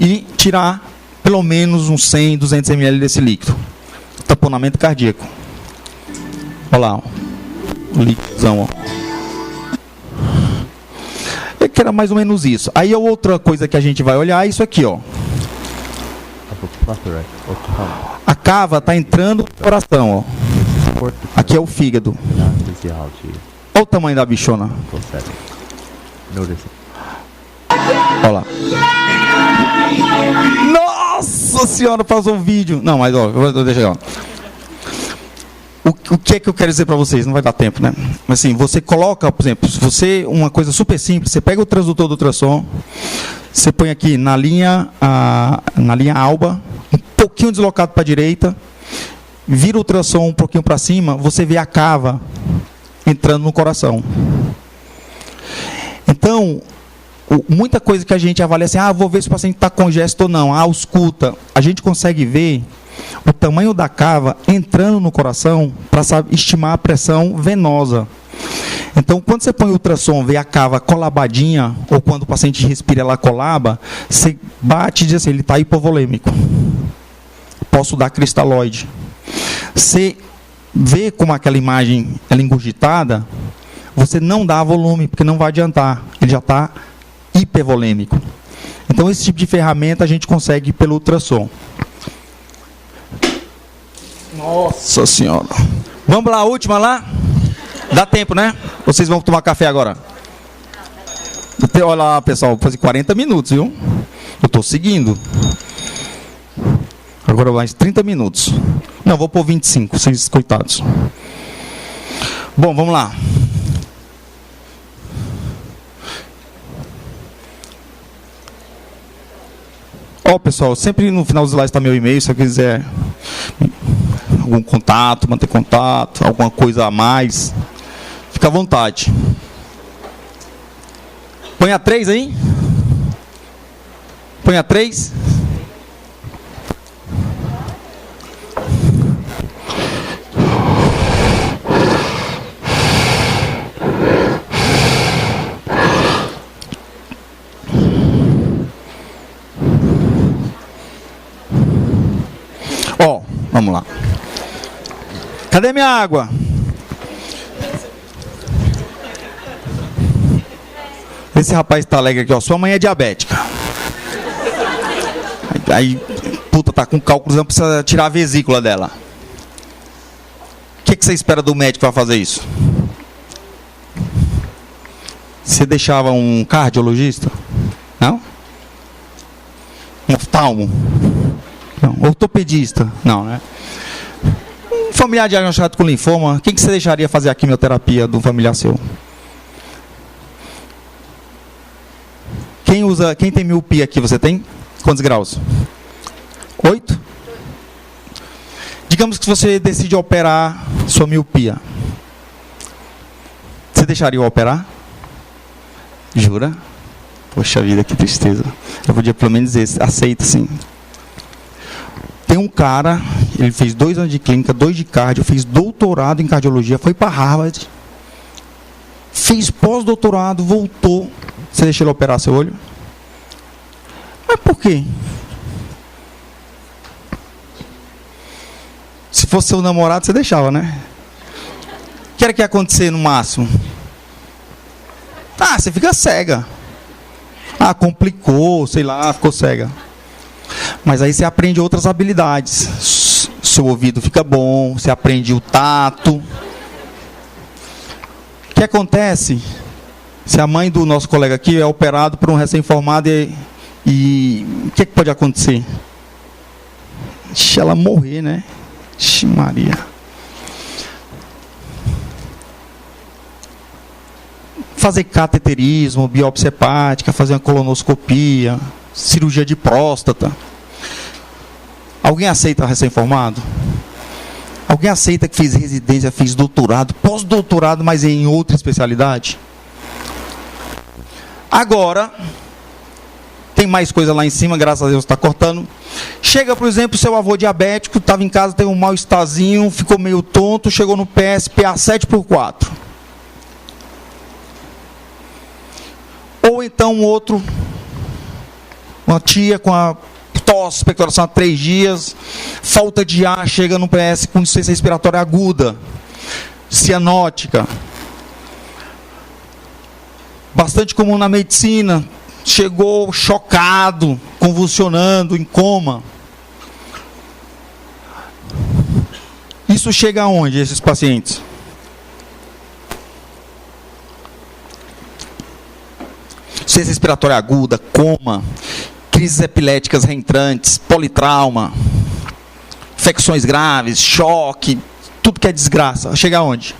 e tirar pelo menos uns 100, 200 ml desse líquido. Tamponamento cardíaco. Olha lá, ó. O líquidozão, ó. É que era mais ou menos isso. Aí a outra coisa que a gente vai olhar é isso aqui, ó. A cava está entrando no coração, ó. Aqui é o fígado. Olha o tamanho da bichona. Olha lá. Nossa senhora, pausou o vídeo. Não, mas ó, eu vou deixar. O que é que eu quero dizer para vocês? Não vai dar tempo, né? Mas assim, você coloca, por exemplo, se você, uma coisa super simples, você pega o transdutor do ultrassom, você põe aqui na linha alba, um pouquinho deslocado para a direita, vira o ultrassom um pouquinho para cima, você vê a cava entrando no coração. Então, muita coisa que a gente avalia assim, vou ver se o paciente está congesto ou não, ausculta. A gente consegue ver o tamanho da cava entrando no coração para estimar a pressão venosa. Então, quando você põe o ultrassom, vê a cava colabadinha, ou quando o paciente respira, ela colaba, você bate e diz assim, ele está hipovolêmico. Posso dar cristalóide. Você vê como aquela imagem ela é engurgitada, você não dá volume, porque não vai adiantar. Ele já está hipervolêmico. Então, esse tipo de ferramenta a gente consegue pelo ultrassom. Nossa senhora. Vamos lá, a última lá? Dá tempo, né? Vocês vão tomar café agora? Dá tempo. Olha lá, pessoal, vou fazer 40 minutos, viu? Eu estou seguindo. Agora mais 30 minutos. Não, vou pôr 25, vocês coitados. Bom, vamos lá. Ó, pessoal, sempre no final dos slides está meu e-mail, se você quiser algum contato, manter contato, alguma coisa a mais, fica à vontade. Põe a 3 aí. Põe a 3. Ó, vamos lá. Cadê minha água? Esse rapaz está alegre aqui, ó. Sua mãe é diabética. Aí, puta, tá com cálculo, precisa tirar a vesícula dela. O que você espera do médico para fazer isso? Você deixava um cardiologista? Não? Um oftalmo? Não. Ortopedista? Não, né? Um familiar diagnosticado com linfoma, quem que você deixaria fazer a quimioterapia de um familiar seu? Quem tem miopia aqui, você tem? Quantos graus? 8? Digamos que você decide operar sua miopia. Você deixaria eu operar? Jura? Poxa vida, que tristeza. Eu podia pelo menos dizer, aceita sim. Tem um cara, ele fez 2 anos de clínica, 2 de cardio, fez doutorado em cardiologia, foi para Harvard, fez pós-doutorado, voltou. Você deixa ele operar seu olho? Mas por quê? Se fosse seu namorado, você deixava, né? O que era que ia acontecer no máximo? Ah, você fica cega. Complicou, sei lá, ficou cega. Mas aí você aprende outras habilidades. Seu ouvido fica bom, você aprende o tato. O que acontece? Se a mãe do nosso colega aqui é operado por um recém-formado e o que pode acontecer? Ixi, ela morrer, né? Ixi, Maria. Fazer cateterismo, biópsia hepática, fazer uma colonoscopia, cirurgia de próstata. Alguém aceita recém-formado? Alguém aceita que fez residência, fez doutorado, pós-doutorado, mas em outra especialidade? Agora, tem mais coisa lá em cima, graças a Deus está cortando. Chega, por exemplo, seu avô diabético, estava em casa, teve um mal-estarzinho, ficou meio tonto, chegou no PSPA 7x4. Ou então uma tia com a tosse, expectoração há 3 dias, falta de ar, chega no PS com insuficiência respiratória aguda, cianótica. Bastante comum na medicina, chegou chocado, convulsionando, em coma. Isso chega aonde, esses pacientes? Insuficiência respiratória aguda, coma, crises epiléticas reentrantes, politrauma, infecções graves, choque, tudo que é desgraça. Chega aonde?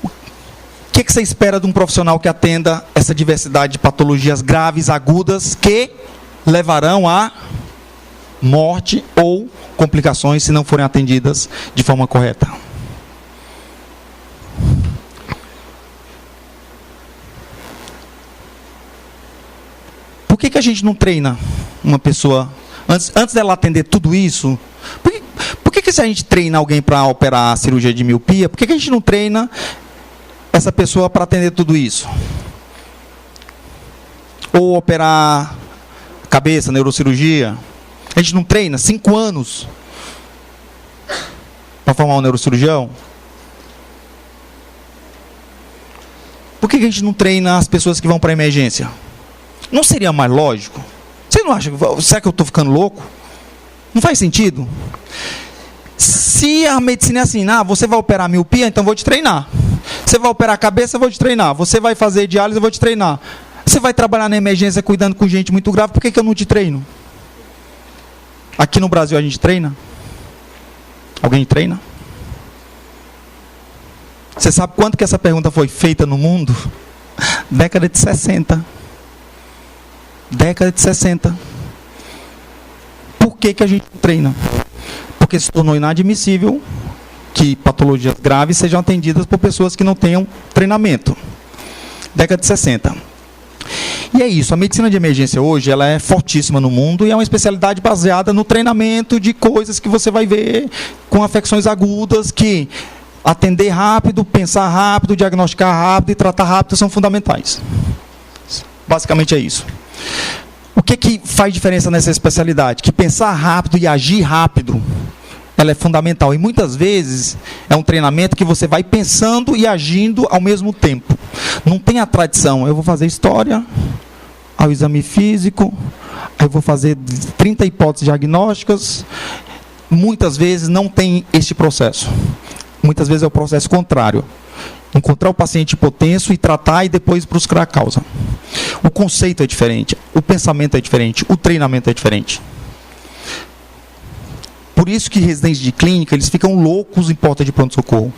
O que você espera de um profissional que atenda essa diversidade de patologias graves, agudas, que levarão a morte ou complicações se não forem atendidas de forma correta? Por que a gente não treina uma pessoa, antes dela atender tudo isso? Por que se a gente treina alguém para operar a cirurgia de miopia, por que a gente não treina essa pessoa para atender tudo isso? Ou operar cabeça, neurocirurgia? A gente não treina 5 anos para formar um neurocirurgião? Por que a gente não treina as pessoas que vão para a emergência? Não seria mais lógico? Você não acha? Será que eu estou ficando louco? Não faz sentido? Se a medicina é assim, você vai operar miopia, então vou te treinar. Você vai operar a cabeça, eu vou te treinar. Você vai fazer diálise, eu vou te treinar. Você vai trabalhar na emergência cuidando com gente muito grave, por que eu não te treino? Aqui no Brasil a gente treina? Alguém treina? Você sabe quanto que essa pergunta foi feita no mundo? Década de 60. Década de 60. Por que a gente treina? Porque se tornou inadmissível que patologias graves sejam atendidas por pessoas que não tenham treinamento. Década de 60. E é isso, a medicina de emergência hoje ela é fortíssima no mundo e é uma especialidade baseada no treinamento de coisas que você vai ver com afecções agudas, que atender rápido, pensar rápido, diagnosticar rápido e tratar rápido são fundamentais. Basicamente é isso. O que faz diferença nessa especialidade? Que pensar rápido e agir rápido, ela é fundamental. E muitas vezes é um treinamento que você vai pensando e agindo ao mesmo tempo. Não tem a tradição, eu vou fazer história, ao exame físico, aí eu vou fazer 30 hipóteses diagnósticas. Muitas vezes não tem este processo. Muitas vezes é o processo contrário. Encontrar o paciente hipotenso e tratar e depois buscar a causa. O conceito é diferente, o pensamento é diferente, o treinamento é diferente. Por isso que residentes de clínica, eles ficam loucos em porta de pronto-socorro.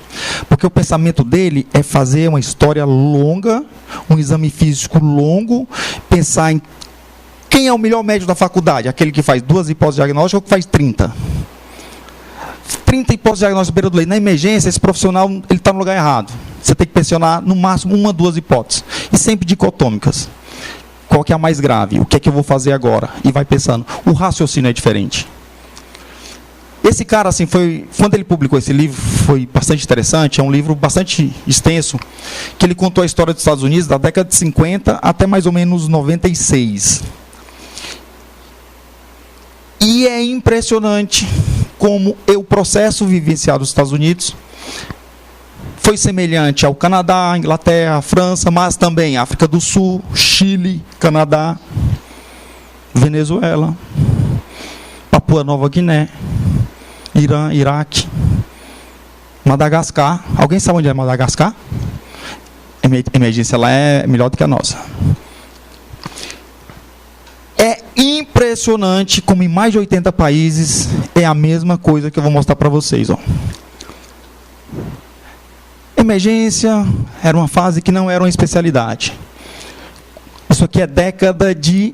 Porque o pensamento dele é fazer uma história longa, um exame físico longo, pensar em quem é o melhor médico da faculdade, aquele que faz 2 hipóteses diagnósticas ou que faz 30. 30 hipóteses diagnósticas beira do leito. Na emergência, esse profissional ele está no lugar errado. Você tem que pensionar no máximo 1, 2 hipóteses. E sempre dicotômicas. Qual que é a mais grave? O que é que eu vou fazer agora? E vai pensando. O raciocínio é diferente. Esse cara, assim, quando ele publicou esse livro, foi bastante interessante, é um livro bastante extenso, que ele contou a história dos Estados Unidos da década de 50 até mais ou menos 96. E é impressionante como o processo vivenciado nos Estados Unidos foi semelhante ao Canadá, Inglaterra, França, mas também África do Sul, Chile, Canadá, Venezuela, Papua Nova Guiné, Irã, Iraque, Madagascar. Alguém sabe onde é Madagascar? A emergência lá é melhor do que a nossa. É impressionante como em mais de 80 países é a mesma coisa que eu vou mostrar para vocês. Ó. Emergência era uma fase que não era uma especialidade. Isso aqui é década de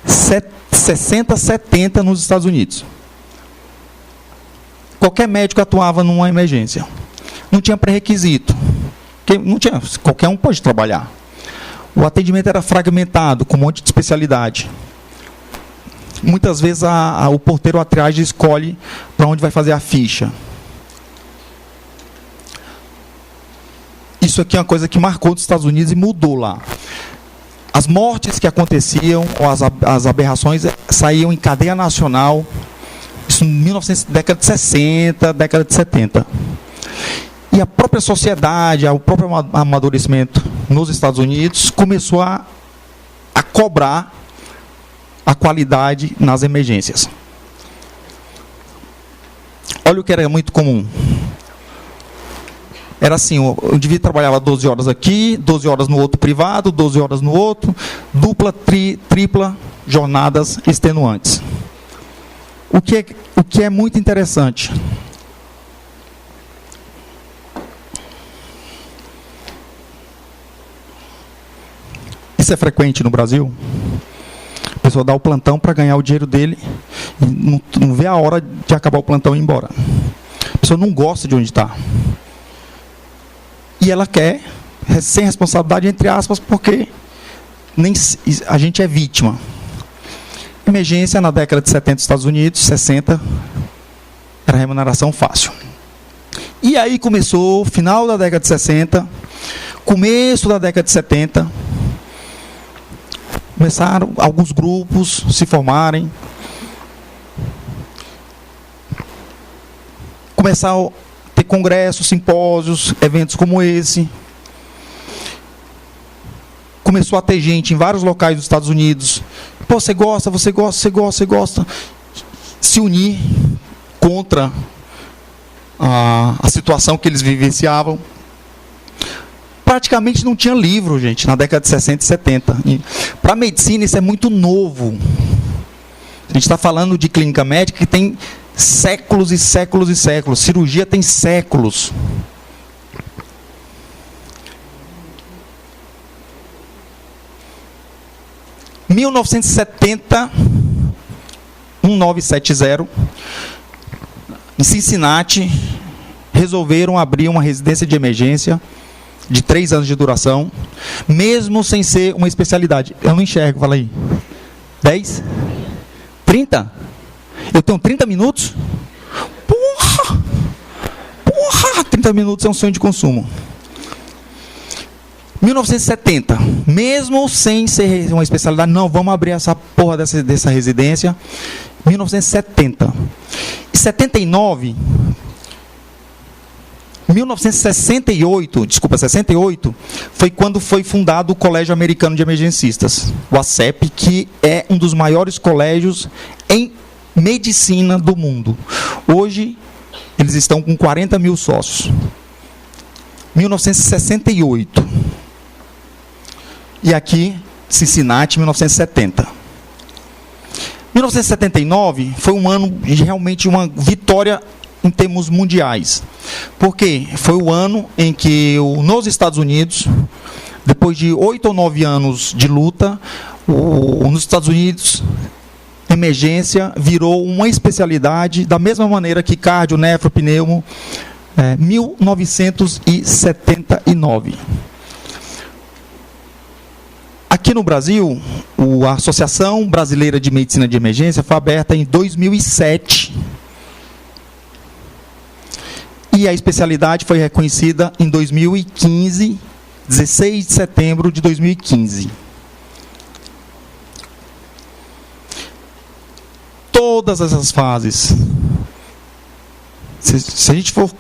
60, 70 nos Estados Unidos. Qualquer médico atuava numa emergência. Não tinha pré-requisito. Não tinha, qualquer um pode trabalhar. O atendimento era fragmentado, com um monte de especialidade. Muitas vezes o porteiro a triagem escolhe para onde vai fazer a ficha. Isso aqui é uma coisa que marcou os Estados Unidos e mudou lá. As mortes que aconteciam, ou as aberrações, saíam em cadeia nacional. Isso em década de 60, década de 70. E a própria sociedade, o próprio amadurecimento nos Estados Unidos começou a cobrar a qualidade nas emergências. Olha o que era muito comum. Era assim, o indivíduo trabalhava 12 horas aqui, 12 horas no outro privado, 12 horas no outro, dupla, tripla, jornadas extenuantes. O que é muito interessante. Isso é frequente no Brasil. A pessoa dá o plantão para ganhar o dinheiro dele e não vê a hora de acabar o plantão e ir embora. A pessoa não gosta de onde está. E ela quer, sem responsabilidade, entre aspas, porque a gente é vítima. Emergência na década de 70 dos Estados Unidos, 60, era remuneração fácil. E aí começou, final da década de 60, começo da década de 70, começaram alguns grupos se formarem, começaram a ter congressos, simpósios, eventos como esse. Começou a ter gente em vários locais dos Estados Unidos. Pô, você gosta, se unir contra a situação que eles vivenciavam. praticamente não tinha livro, gente, na década de 60 e 70. Para a medicina, isso é muito novo. A gente está falando de clínica médica que tem séculos e séculos e séculos. Cirurgia tem séculos. Em 1970, 1970, em Cincinnati, resolveram abrir uma residência de emergência de 3 anos de duração, mesmo sem ser uma especialidade. Eu não enxergo, fala aí. 10? 30? Eu tenho 30 minutos? Porra! 30 minutos é um sonho de consumo. 1970, mesmo sem ser uma especialidade, não, vamos abrir essa porra dessa residência. 1970. Em 79, 68, foi quando foi fundado o Colégio Americano de Emergencistas, o ACEP, que é um dos maiores colégios em medicina do mundo. Hoje, eles estão com 40 mil sócios. 1968. E aqui, Cincinnati, 1970. 1979 foi um ano de realmente uma vitória em termos mundiais. Porque foi o ano em que, nos Estados Unidos, depois de 8 ou 9 anos de luta, nos Estados Unidos, emergência virou uma especialidade, da mesma maneira que cardio, nefro, pneumo, 1979. Aqui no Brasil, a Associação Brasileira de Medicina de Emergência foi aberta em 2007. E a especialidade foi reconhecida em 2015, 16 de setembro de 2015. Todas essas fases. Se a gente for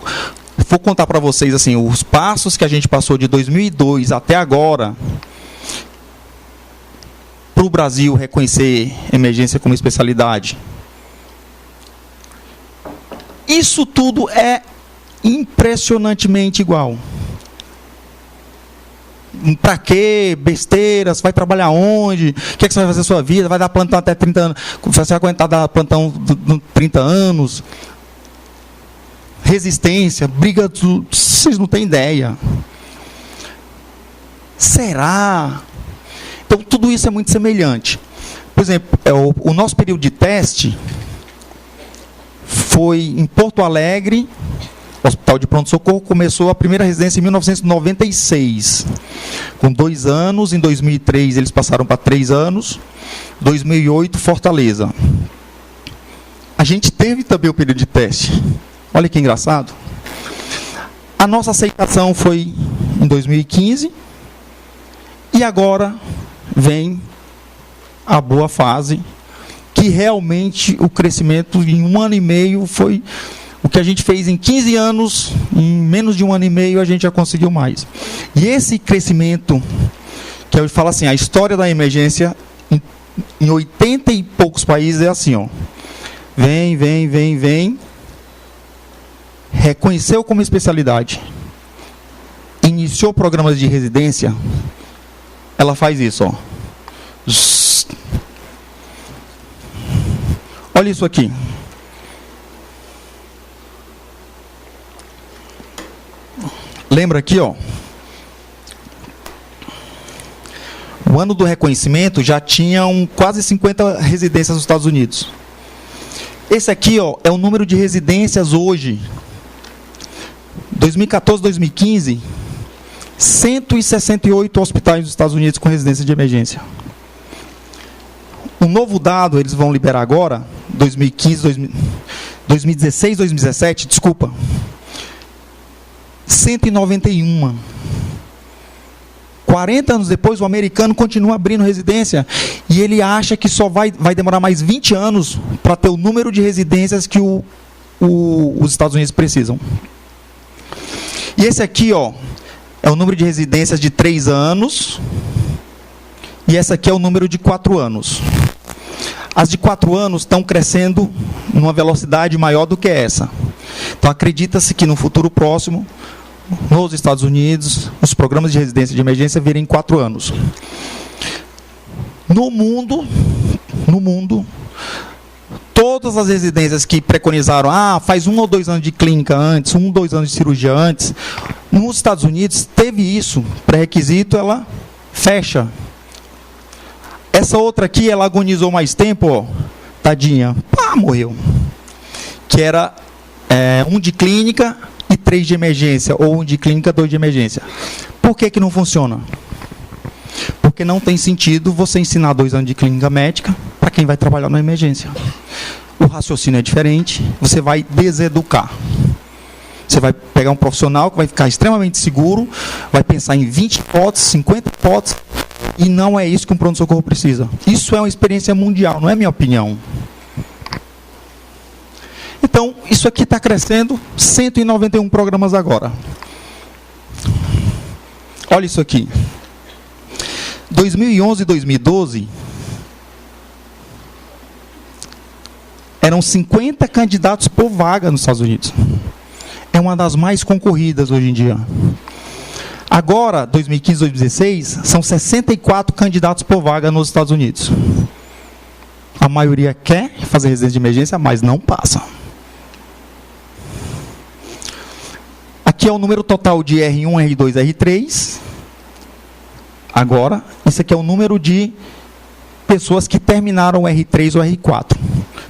contar para vocês assim, os passos que a gente passou de 2002 até agora, para o Brasil reconhecer emergência como especialidade, isso tudo é impressionantemente igual. Para quê? Besteiras? Vai trabalhar onde? O que, você vai fazer na sua vida? Vai dar plantão até 30 anos? Você vai aguentar dar plantão 30 anos? Resistência, briga, vocês não têm ideia. Será? Então, tudo isso é muito semelhante. Por exemplo, o nosso período de teste foi em Porto Alegre. O Hospital de Pronto-Socorro começou a primeira residência em 1996, com 2 anos. Em 2003, eles passaram para 3 anos. 2008, Fortaleza. A gente teve também o período de teste. Olha que engraçado. A nossa aceitação foi em 2015. E agora vem a boa fase, que realmente o crescimento em 1 ano e meio foi o que a gente fez em 15 anos, em menos de 1 ano e meio a gente já conseguiu mais. E esse crescimento, que eu falo assim, a história da emergência em 80 e poucos países é assim, ó. Vem, reconheceu como especialidade, iniciou programas de residência, ela faz isso, ó. Olha isso aqui. Lembra aqui, ó. O ano do reconhecimento já tinham quase 50 residências nos Estados Unidos. Esse aqui, ó, é o número de residências hoje. 2014, 2015, 168 hospitais nos Estados Unidos com residência de emergência. Um novo dado, eles vão liberar agora, 2016, 2017, desculpa. 191. 40 anos depois, o americano continua abrindo residência e ele acha que só vai demorar mais 20 anos para ter o número de residências que os Estados Unidos precisam. E esse aqui, ó, é o número de residências de 3 anos e essa aqui é o número de 4 anos. As de 4 anos estão crescendo numa velocidade maior do que essa. Então, acredita-se que no futuro próximo nos Estados Unidos, os programas de residência de emergência virem em 4 anos. No mundo, todas as residências que preconizaram, faz 1 ou 2 anos de clínica antes, 1 ou 2 anos de cirurgia antes, nos Estados Unidos teve isso, pré-requisito, ela fecha. Essa outra aqui, ela agonizou mais tempo, tadinha, morreu. Que era 1 de clínica e 3 de emergência, ou 1 de clínica, 2 de emergência. Por que que não funciona? Porque não tem sentido você ensinar 2 anos de clínica médica para quem vai trabalhar na emergência. O raciocínio é diferente, você vai deseducar. Você vai pegar um profissional que vai ficar extremamente seguro, vai pensar em 20 hipóteses, 50 hipóteses, e não é isso que um pronto-socorro precisa. Isso é uma experiência mundial, não é minha opinião. Então, isso aqui está crescendo, 191 programas agora. Olha isso aqui. 2011 e 2012, eram 50 candidatos por vaga nos Estados Unidos. É uma das mais concorridas hoje em dia. Agora, 2015 e 2016, são 64 candidatos por vaga nos Estados Unidos. A maioria quer fazer residência de emergência, mas não passa. Aqui é o número total de R1, R2, R3. Agora, isso aqui é o número de pessoas que terminaram o R3 ou R4.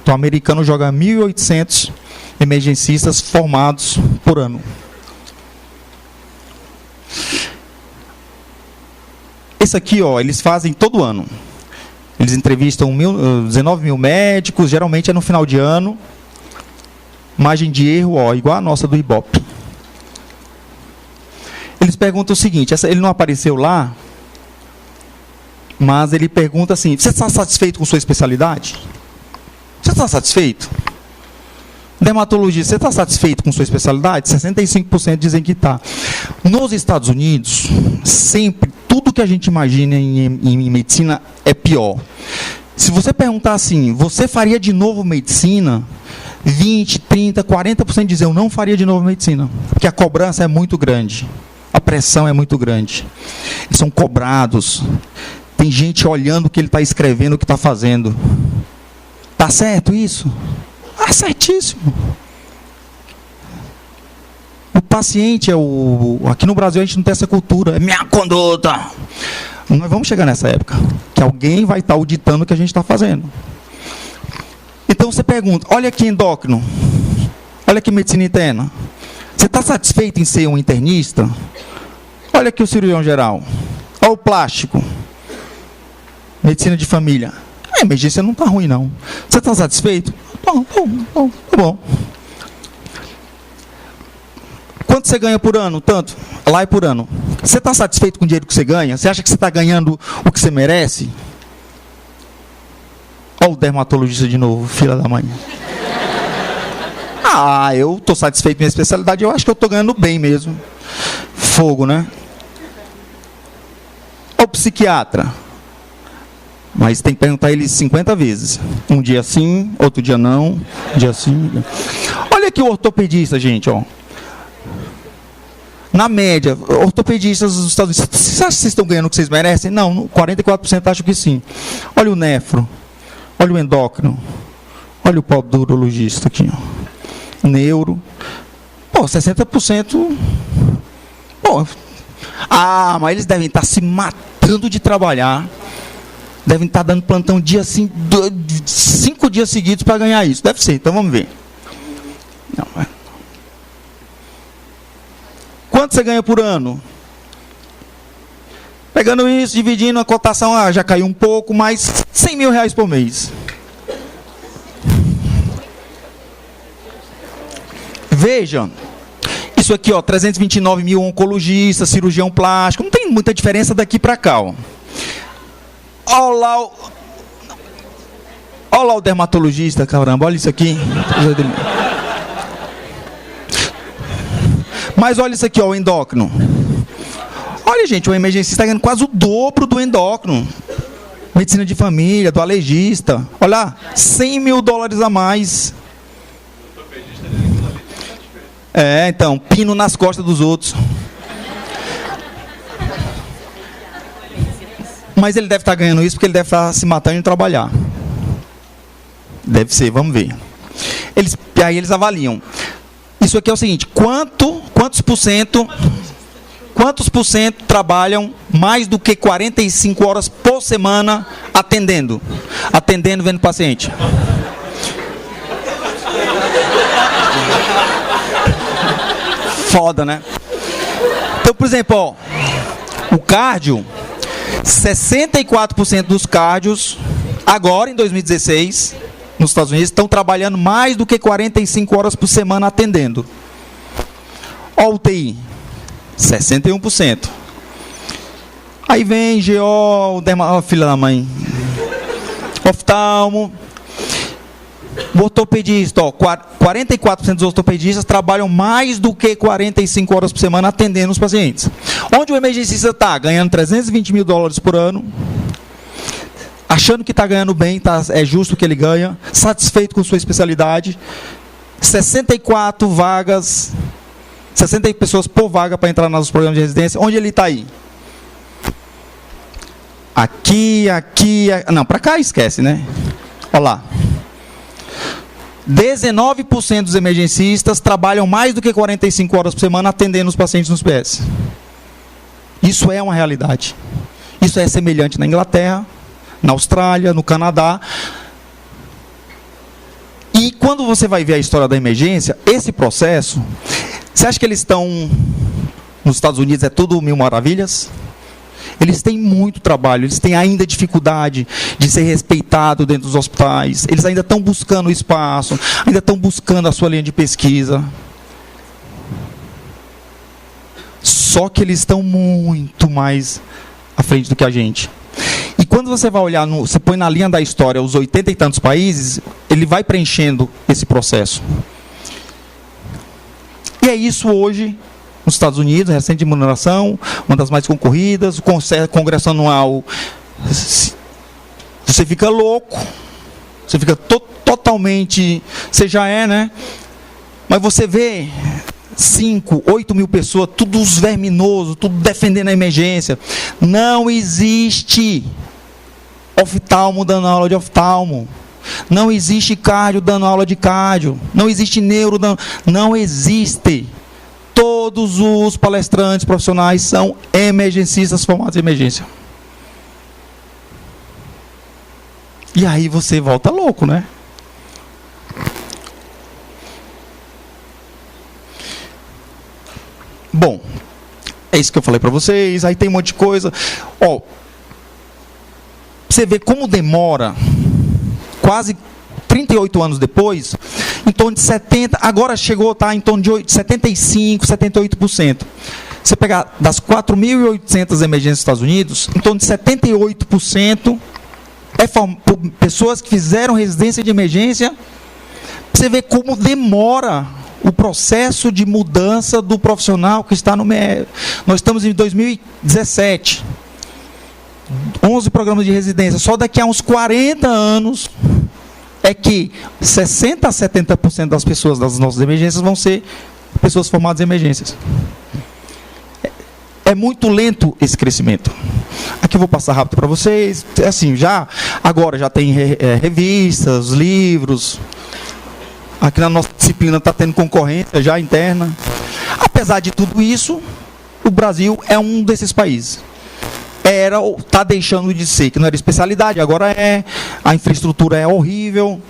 Então, o americano joga 1.800 emergencistas formados por ano. Esse aqui, eles fazem todo ano. Eles entrevistam 19 mil médicos, geralmente é no final de ano. Margem de erro, igual a nossa do Ibope. Eles perguntam o seguinte, ele não apareceu lá, mas ele pergunta assim, você está satisfeito com sua especialidade? Você está satisfeito? Dermatologista, você está satisfeito com sua especialidade? 65% dizem que está. Nos Estados Unidos, sempre, tudo que a gente imagina em medicina é pior. Se você perguntar assim, você faria de novo medicina? 20, 30, 40% dizem, eu não faria de novo medicina. Porque a cobrança é muito grande. A pressão é muito grande. Eles são cobrados. Tem gente olhando o que ele está escrevendo, o que está fazendo. Está certo isso? Ah, certíssimo. O paciente aqui no Brasil a gente não tem essa cultura. É minha conduta. Nós vamos chegar nessa época. Que alguém vai estar auditando o que a gente está fazendo. Então você pergunta, olha aqui endócrino. Olha aqui medicina interna. Você está satisfeito em ser um internista? Olha aqui o cirurgião geral. Olha o plástico. Medicina de família. A emergência não está ruim, não. Você está satisfeito? Tá bom. Quanto você ganha por ano? Tanto. Lá é por ano. Você está satisfeito com o dinheiro que você ganha? Você acha que você está ganhando o que você merece? Olha o dermatologista de novo, filha da mãe. Eu estou satisfeito com a minha especialidade, eu acho que eu estou ganhando bem mesmo. Fogo, né? Olha o psiquiatra. Mas tem que perguntar ele 50 vezes. Um dia sim, outro dia não, um dia sim. Olha aqui o ortopedista, gente, Na média, ortopedistas dos Estados Unidos, você acha que vocês estão ganhando o que vocês merecem? Não, 44% acham que sim. Olha o nefro, olha o endócrino, olha o pobre do urologista aqui, neuro. 60%. Mas eles devem estar se matando de trabalhar. Devem estar dando plantão dia assim, 5 dias seguidos para ganhar isso. Deve ser, então vamos ver. Quanto você ganha por ano? Pegando isso, dividindo a cotação, já caiu um pouco, mas 100 mil reais por mês. Vejam, isso aqui, 329 mil oncologistas, cirurgião plástico, não tem muita diferença daqui para cá, Olha lá o dermatologista, caramba, olha isso aqui. Mas olha isso aqui, o endócrino. Olha, gente, o emergencista está ganhando quase o dobro do endócrino. Medicina de família, do alergista. Olha lá, $100 mil a mais. Então, pino nas costas dos outros. Mas ele deve estar ganhando isso porque ele deve estar se matando em trabalhar. Deve ser, vamos ver. Aí eles avaliam. Isso aqui é o seguinte, quantos por cento trabalham mais do que 45 horas por semana atendendo vendo paciente? Foda, né? Então, por exemplo, ó, o cardio, 64% dos cardios, agora em 2016, nos Estados Unidos, estão trabalhando mais do que 45 horas por semana atendendo. Ó, UTI, 61%. Aí vem GO, filha da mãe, oftalmo, o ortopedista, ó, 44% dos ortopedistas trabalham mais do que 45 horas por semana atendendo os pacientes. Onde o emergencista está? Ganhando $320 mil por ano, achando que está ganhando bem, é justo o que ele ganha, satisfeito com sua especialidade, 64 vagas, 60 pessoas por vaga para entrar nos programas de residência. Onde ele está aí? Aqui, não, para cá esquece, né? Olha lá. 19% dos emergencistas trabalham mais do que 45 horas por semana atendendo os pacientes nos PS. Isso é uma realidade. Isso é semelhante na Inglaterra, na Austrália, no Canadá. E quando você vai ver a história da emergência, esse processo, você acha que eles estão, nos Estados Unidos é tudo mil maravilhas? Eles têm muito trabalho, eles têm ainda dificuldade de ser respeitado dentro dos hospitais, eles ainda estão buscando espaço, ainda estão buscando a sua linha de pesquisa. Só que eles estão muito mais à frente do que a gente. E quando você vai olhar, você põe na linha da história os 80 e tantos países, ele vai preenchendo esse processo. E é isso hoje, nos Estados Unidos, recente imunização, uma das mais concorridas, o congresso anual, você fica louco, você fica totalmente, você já é, né? Mas você vê 5, 8 mil pessoas, tudo os verminosos, tudo defendendo a emergência. Não existe oftalmo dando aula de oftalmo. Não existe cardio dando aula de cardio. Não existe neuro dando... Não existe. Todos os palestrantes profissionais são emergencistas formados em emergência. E aí você volta louco, né? Bom, é isso que eu falei para vocês. Aí tem um monte de coisa. Ó, você vê como demora, quase 38 anos depois, em torno de 70%, agora chegou a estar em torno de 75%, 78%. Você pegar das 4.800 emergências dos Estados Unidos, em torno de 78% é por pessoas que fizeram residência de emergência. Você vê como demora o processo de mudança do profissional que está no MER. Nós estamos em 2017. 11 programas de residência. Só daqui a uns 40 anos é que 60% a 70% das pessoas das nossas emergências vão ser pessoas formadas em emergências. É muito lento esse crescimento. Aqui eu vou passar rápido para vocês. Assim, agora já tem revistas, livros. Aqui na nossa disciplina está tendo concorrência já interna. Apesar de tudo isso, o Brasil é um desses países. Está deixando de ser, que não era especialidade, agora é. A infraestrutura é horrível.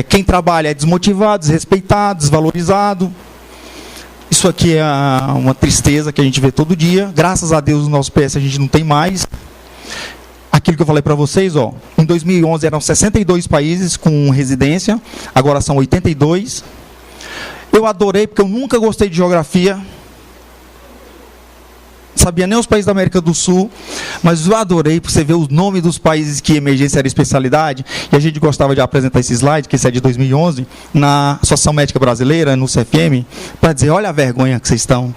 Quem trabalha é desmotivado, desrespeitado, desvalorizado. Isso aqui é uma tristeza que a gente vê todo dia. Graças a Deus, no nosso PS a gente não tem mais. Aquilo que eu falei para vocês, ó, em 2011 eram 62 países com residência, agora são 82. Eu adorei, porque eu nunca gostei de geografia. Não sabia nem os países da América do Sul, mas eu adorei, porque você vê os nomes dos países que emergência era especialidade, e a gente gostava de apresentar esse slide, que esse é de 2011, na Associação Médica Brasileira, no CFM, para dizer, olha a vergonha que vocês estão.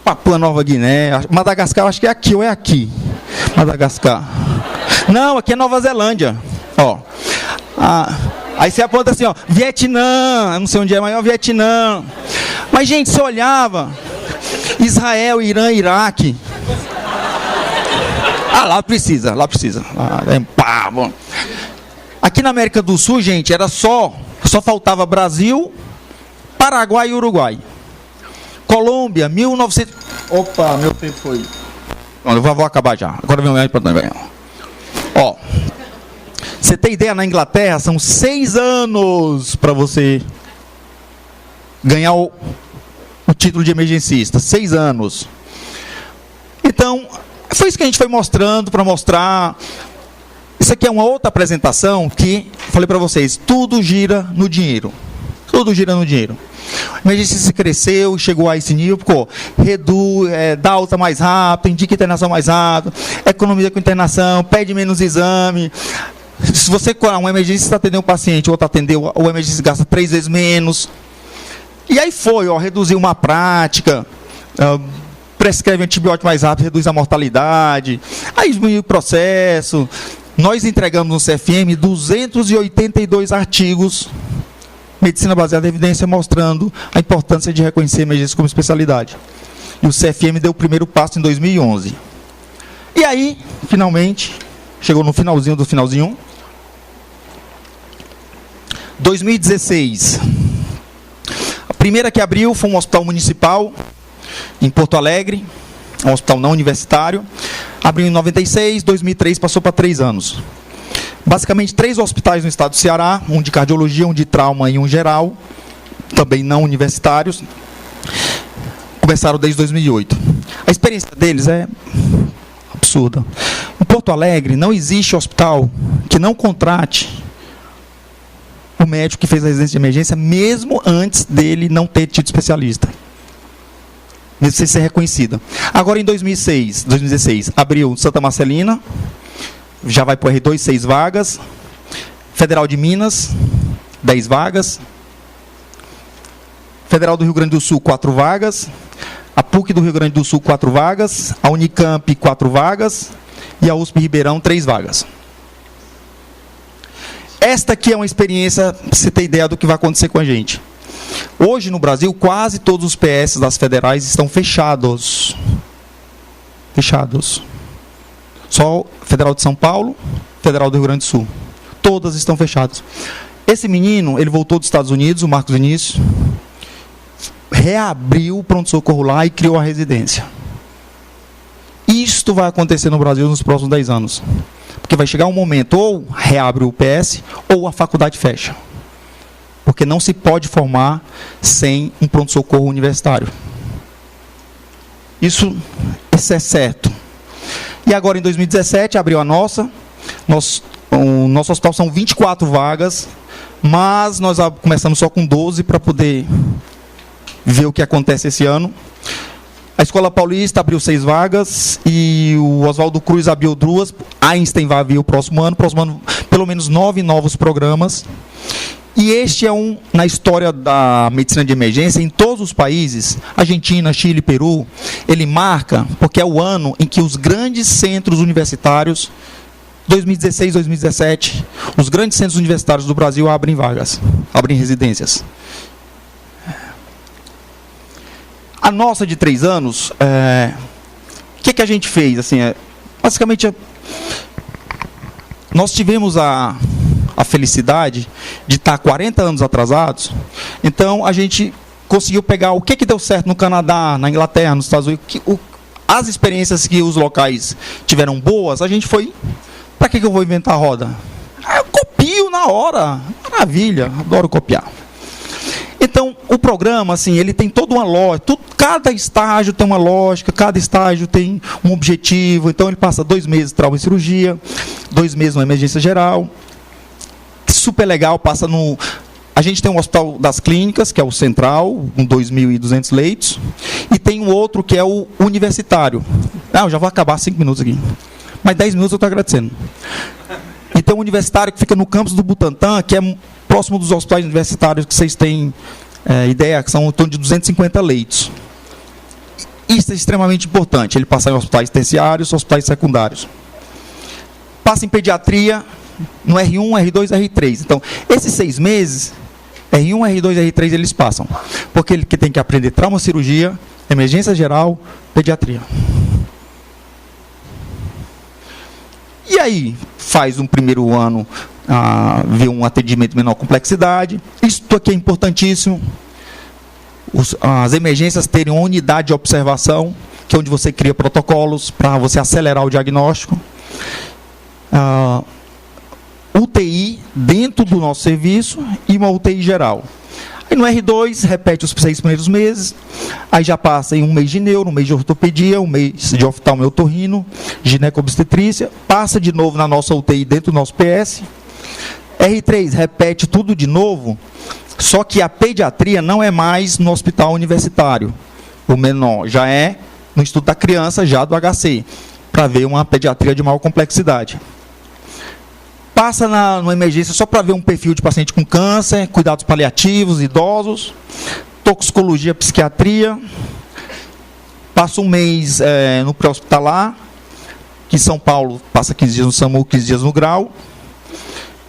Papua Nova Guiné, Madagascar, eu acho que é aqui ou é aqui. Madagascar. Não, aqui é Nova Zelândia. Ó. Aí você aponta assim, ó, Vietnã, não sei onde é, mas é o Vietnã. Mas, gente, você olhava, Israel, Irã, Iraque. Lá precisa. Pá, bom. Aqui na América do Sul, gente, era só faltava Brasil, Paraguai e Uruguai. Colômbia, 1900... Opa, meu tempo foi... Eu vou acabar já. Agora vem o para nós. Ó, você tem ideia, na Inglaterra, são 6 anos para você ganhar o título de emergencista. 6 anos. Então, foi isso que a gente foi mostrando, para mostrar... Isso aqui é uma outra apresentação que, falei para vocês, tudo gira no dinheiro. Tudo gira no dinheiro. A emergência cresceu, chegou a esse nível, ficou, reduz, dá alta mais rápido, indica internação mais rápido, economiza com internação, pede menos exame. Se você, com uma emergência, está atendendo um paciente, o outro atendeu, o emergência gasta 3 vezes menos. E aí foi, reduziu uma prática, prescreve antibiótico mais rápido, reduz a mortalidade, aí diminuiu o processo. Nós entregamos no CFM 282 artigos, medicina baseada em evidência, mostrando a importância de reconhecer a emergência como especialidade. E o CFM deu o primeiro passo em 2011. E aí, finalmente, chegou no finalzinho do finalzinho. 2016. A primeira que abriu foi um hospital municipal, em Porto Alegre, um hospital não universitário. Abriu em 96, 2003, passou para 3 anos. Basicamente, 3 hospitais no estado do Ceará, um de cardiologia, um de trauma e um geral, também não universitários. Começaram desde 2008. A experiência deles é absurda. Em Porto Alegre, não existe hospital que não contrate o médico que fez a residência de emergência, mesmo antes dele não ter tido especialista. Mesmo sem ser reconhecida. Agora, em 2016, abriu Santa Marcelina, já vai para o R2, 6 vagas. Federal de Minas, 10 vagas. Federal do Rio Grande do Sul, 4 vagas. A PUC do Rio Grande do Sul, 4 vagas. A Unicamp, 4 vagas. E a USP Ribeirão, 3 vagas. Esta aqui é uma experiência, para você ter ideia do que vai acontecer com a gente. Hoje, no Brasil, quase todos os PS das federais estão fechados. Fechados. Só Federal de São Paulo, Federal do Rio Grande do Sul. Todas estão fechadas. Esse menino, ele voltou dos Estados Unidos, o Marcos Vinícius, reabriu o pronto-socorro lá e criou a residência. Isto vai acontecer no Brasil nos próximos 10 anos. Porque vai chegar um momento, ou reabre o UPS, ou a faculdade fecha. Porque não se pode formar sem um pronto-socorro universitário. Isso é certo. E agora, em 2017, abriu a nossa. O nosso hospital são 24 vagas, mas nós começamos só com 12 para poder ver o que acontece esse ano. A Escola Paulista abriu 6 vagas e o Oswaldo Cruz abriu 2. Einstein vai abrir o próximo ano, pelo menos 9 novos programas. E este é na história da medicina de emergência, em todos os países, Argentina, Chile, Peru, ele marca, porque é o ano em que os grandes centros universitários, 2016, 2017, os grandes centros universitários do Brasil abrem vagas, abrem residências. A nossa de 3 anos, o que a gente fez? Assim, basicamente, nós tivemos a felicidade de estar 40 anos atrasados, então a gente conseguiu pegar o que deu certo no Canadá, na Inglaterra, nos Estados Unidos, as experiências que os locais tiveram boas, a gente foi, para que eu vou inventar a roda? Eu copio na hora, maravilha, adoro copiar. Então, o programa, assim, ele tem toda uma lógica, cada estágio tem uma lógica, cada estágio tem um objetivo, então ele passa 2 meses de trauma e cirurgia, 2 meses na emergência geral, super legal, passa no... A gente tem um hospital das clínicas, que é o central, com 2.200 leitos, e tem um outro que é o universitário. Eu já vou acabar 5 minutos aqui, mas 10 minutos eu estou agradecendo. E tem um universitário que fica no campus do Butantã, que é próximo dos hospitais universitários que vocês têm ideia, que são em torno de 250 leitos. Isso é extremamente importante, ele passa em hospitais terciários, hospitais secundários. Passa em pediatria, no R1, R2, R3. Então, esses 6 meses, R1, R2, R3, eles passam. Porque ele tem que aprender trauma, cirurgia, emergência geral, pediatria. E aí, faz um primeiro ano, vê um atendimento de menor complexidade. Isto aqui é importantíssimo. As emergências terem uma unidade de observação, que é onde você cria protocolos para você acelerar o diagnóstico. UTI dentro do nosso serviço e uma UTI geral. Aí no R2, repete os 6 primeiros meses, aí já passa em um mês de neuro, um mês de ortopedia, um mês de oftalmo e otorrino, gineco-obstetrícia, passa de novo na nossa UTI dentro do nosso PS. R3, repete tudo de novo, só que a pediatria não é mais no hospital universitário. O menor já é no Instituto da Criança, já do HC, para ver uma pediatria de maior complexidade. Passa numa emergência só para ver um perfil de paciente com câncer, cuidados paliativos, idosos, toxicologia, psiquiatria. Passa um mês no pré-hospitalar, que em São Paulo passa 15 dias no SAMU, 15 dias no Grau.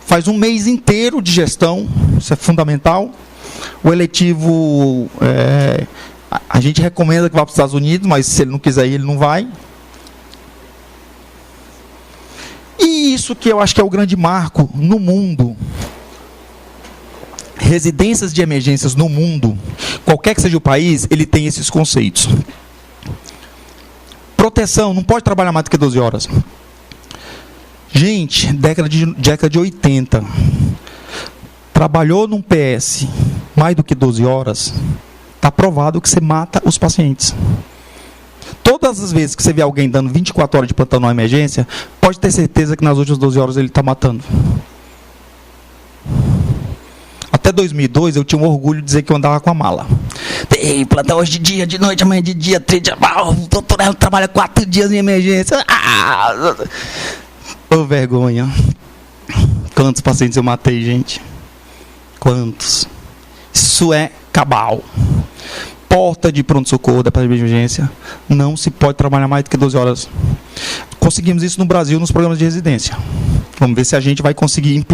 Faz um mês inteiro de gestão, isso é fundamental. O eletivo, a gente recomenda que vá para os Estados Unidos, mas se ele não quiser ir, ele não vai. E isso que eu acho que é o grande marco no mundo. Residências de emergências no mundo, qualquer que seja o país, ele tem esses conceitos. Proteção, não pode trabalhar mais do que 12 horas. Gente, década de 80, trabalhou num PS mais do que 12 horas, está provado que você mata os pacientes. Todas as vezes que você vê alguém dando 24 horas de plantão numa emergência, pode ter certeza que nas últimas 12 horas ele está matando. Até 2002 eu tinha um orgulho de dizer que eu andava com a mala. Tem plantão hoje de dia, de noite, amanhã de dia, 3 dias. O doutor ela trabalha 4 dias em emergência. Ô, vergonha. Quantos pacientes eu matei, gente? Quantos? Isso é cabal. Porta de pronto-socorro, departamento de emergência, não se pode trabalhar mais do que 12 horas. Conseguimos isso no Brasil nos programas de residência. Vamos ver se a gente vai conseguir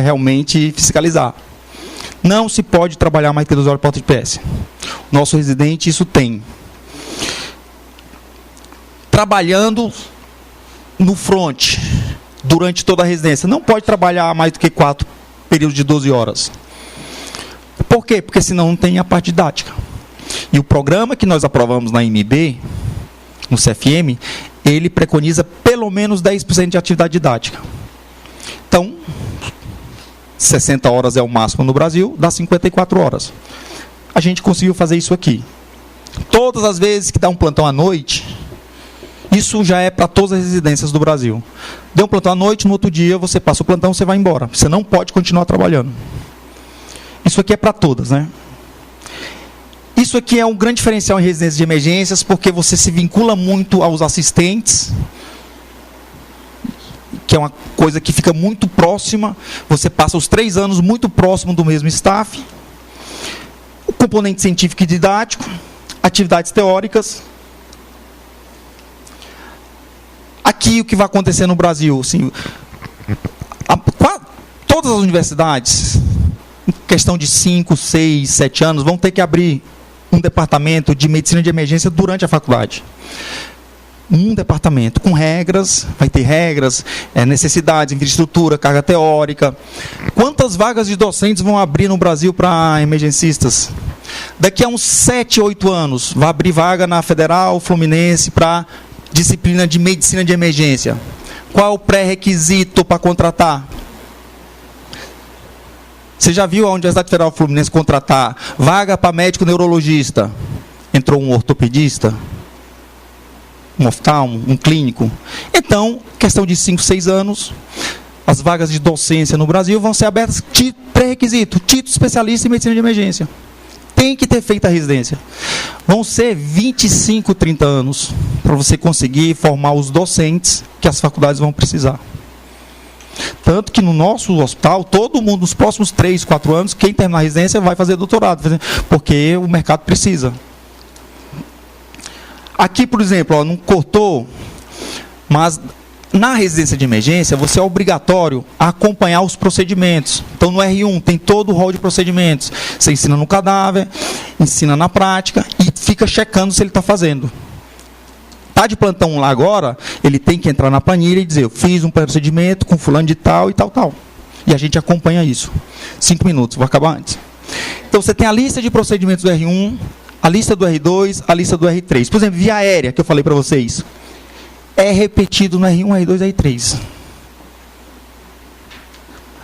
realmente fiscalizar. Não se pode trabalhar mais do que 12 horas porta de PS. Nosso residente isso tem. Trabalhando no front, durante toda a residência, não pode trabalhar mais do que 4 períodos de 12 horas. Por quê? Porque senão não tem a parte didática. E o programa que nós aprovamos na IMB, no CFM, ele preconiza pelo menos 10% de atividade didática. Então, 60 horas é o máximo no Brasil, dá 54 horas. A gente conseguiu fazer isso aqui. Todas as vezes que dá um plantão à noite, isso já é para todas as residências do Brasil. Deu um plantão à noite, no outro dia você passa o plantão, você vai embora. Você não pode continuar trabalhando. Isso aqui é para todas, né? Isso aqui é um grande diferencial em residências de emergências, porque você se vincula muito aos assistentes, que é uma coisa que fica muito próxima. Você passa os 3 anos muito próximo do mesmo staff. O componente científico e didático, atividades teóricas. Aqui o que vai acontecer no Brasil, assim, todas as universidades, em questão de 5, 6, 7 anos, vão ter que abrir um departamento de medicina de emergência durante a faculdade. Um departamento com regras, vai ter regras, necessidades, infraestrutura, carga teórica. Quantas vagas de docentes vão abrir no Brasil para emergencistas? Daqui a uns 7, 8 anos, vai abrir vaga na Federal Fluminense para disciplina de medicina de emergência. Qual é o pré-requisito para contratar? Você já viu a Universidade Federal Fluminense contratar vaga para médico neurologista? Entrou um ortopedista, um oftalmo, um clínico. Então, questão de 5, 6 anos, as vagas de docência no Brasil vão ser abertas, pré-requisito, título especialista em medicina de emergência. Tem que ter feito a residência. Vão ser 25, 30 anos para você conseguir formar os docentes que as faculdades vão precisar. Tanto que no nosso hospital, todo mundo, nos próximos 3, 4 anos, quem terminar a residência vai fazer doutorado, porque o mercado precisa. Aqui, por exemplo, não cortou, mas na residência de emergência, você é obrigatório a acompanhar os procedimentos. Então, no R1, tem todo o rol de procedimentos. Você ensina no cadáver, ensina na prática e fica checando se ele está fazendo. está de plantão lá agora, ele tem que entrar na planilha e dizer, eu fiz um procedimento com fulano de tal e tal, tal. E a gente acompanha isso. 5 minutos, vou acabar antes. Então, você tem a lista de procedimentos do R1, a lista do R2, a lista do R3. Por exemplo, via aérea, que eu falei para vocês, é repetido no R1, R2, R3.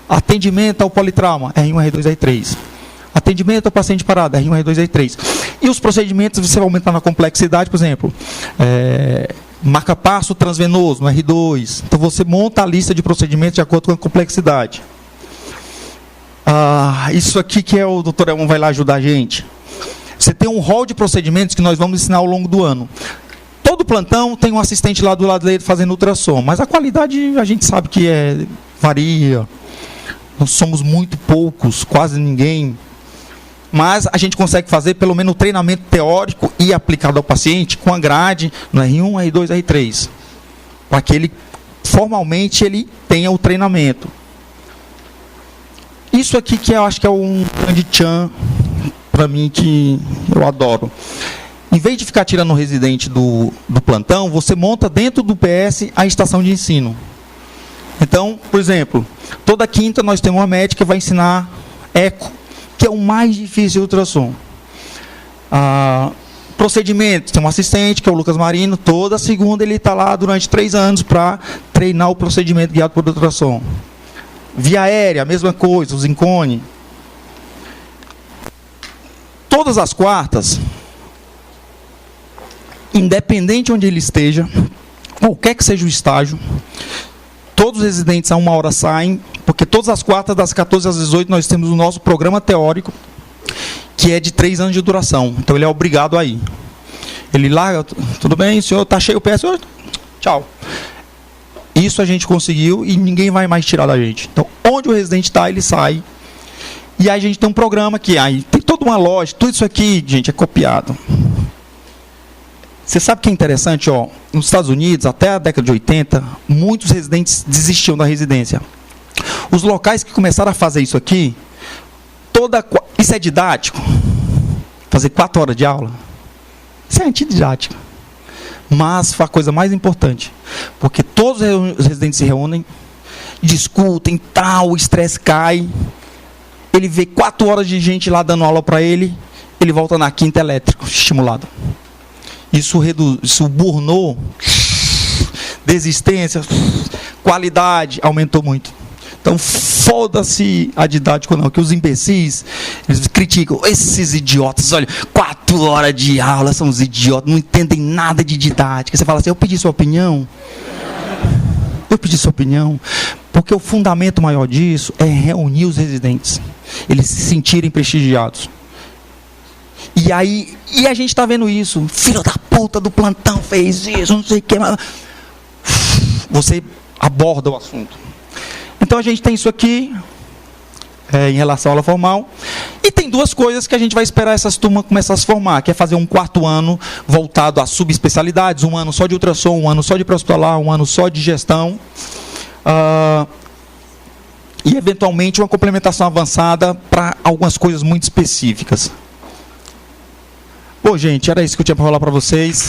Atendimento ao politrauma, R1, R2, R3. Atendimento ao paciente parado, R1, R2, R3. E os procedimentos, você vai aumentar na complexidade, por exemplo, marca-passo transvenoso, no R2. Então, você monta a lista de procedimentos de acordo com a complexidade. Isso aqui que o doutor Elmon vai lá ajudar a gente. Você tem um rol de procedimentos que nós vamos ensinar ao longo do ano. Todo plantão tem um assistente lá do lado dele fazendo ultrassom, mas a qualidade a gente sabe que varia. Nós somos muito poucos, quase ninguém. Mas a gente consegue fazer pelo menos o treinamento teórico e aplicado ao paciente com a grade no R1, R2, R3. Para que ele, formalmente, ele tenha o treinamento. Isso aqui que eu acho que é um grande tchan para mim que eu adoro. Em vez de ficar tirando o residente do plantão, você monta dentro do PS a estação de ensino. Então, por exemplo, toda quinta nós temos uma médica que vai ensinar eco, que é o mais difícil de ultrassom. Procedimento, tem um assistente, que é o Lucas Marino, toda segunda ele está lá durante 3 anos para treinar o procedimento guiado por ultrassom. Via aérea, a mesma coisa, o Zincone. Todas as quartas, independente onde ele esteja, qualquer que seja o estágio, todos os residentes a 1 hora saem, porque todas as quartas, das 14 às 18, nós temos o nosso programa teórico, que é de 3 anos de duração. Então, ele é obrigado a ir. Ele larga, tudo bem, senhor, está cheio o PS, tchau. Isso a gente conseguiu e ninguém vai mais tirar da gente. Então, onde o residente está, ele sai. E aí a gente tem um programa que aí tem toda uma loja, tudo isso aqui, gente, é copiado. Você sabe o que é interessante? Nos Estados Unidos, até a década de 80, muitos residentes desistiam da residência. Os locais que começaram a fazer isso aqui, isso é didático? Fazer 4 horas de aula? Isso é antididático. Mas foi a coisa mais importante, porque todos os residentes se reúnem, discutem, o estresse cai, ele vê 4 horas de gente lá dando aula para ele, ele volta na quinta elétrico, estimulado. Isso burnou, desistência, qualidade, aumentou muito. Então, foda-se a didática não, que os imbecis, eles criticam, esses idiotas, olha, 4 horas de aula, são os idiotas, não entendem nada de didática. Você fala assim, eu pedi sua opinião? Eu pedi sua opinião, porque o fundamento maior disso é reunir os residentes, eles se sentirem prestigiados. E a gente está vendo isso, filho da puta do plantão fez isso, não sei o que, mas você aborda o assunto. Então a gente tem isso aqui, em relação à aula formal, e tem 2 coisas que a gente vai esperar essas turmas começar a se formar, que é fazer um 4º ano voltado a subespecialidades, 1 ano só de ultrassom, 1 ano só de pré-hospitalar, 1 ano só de gestão, e eventualmente uma complementação avançada para algumas coisas muito específicas. Bom, gente, era isso que eu tinha para falar para vocês.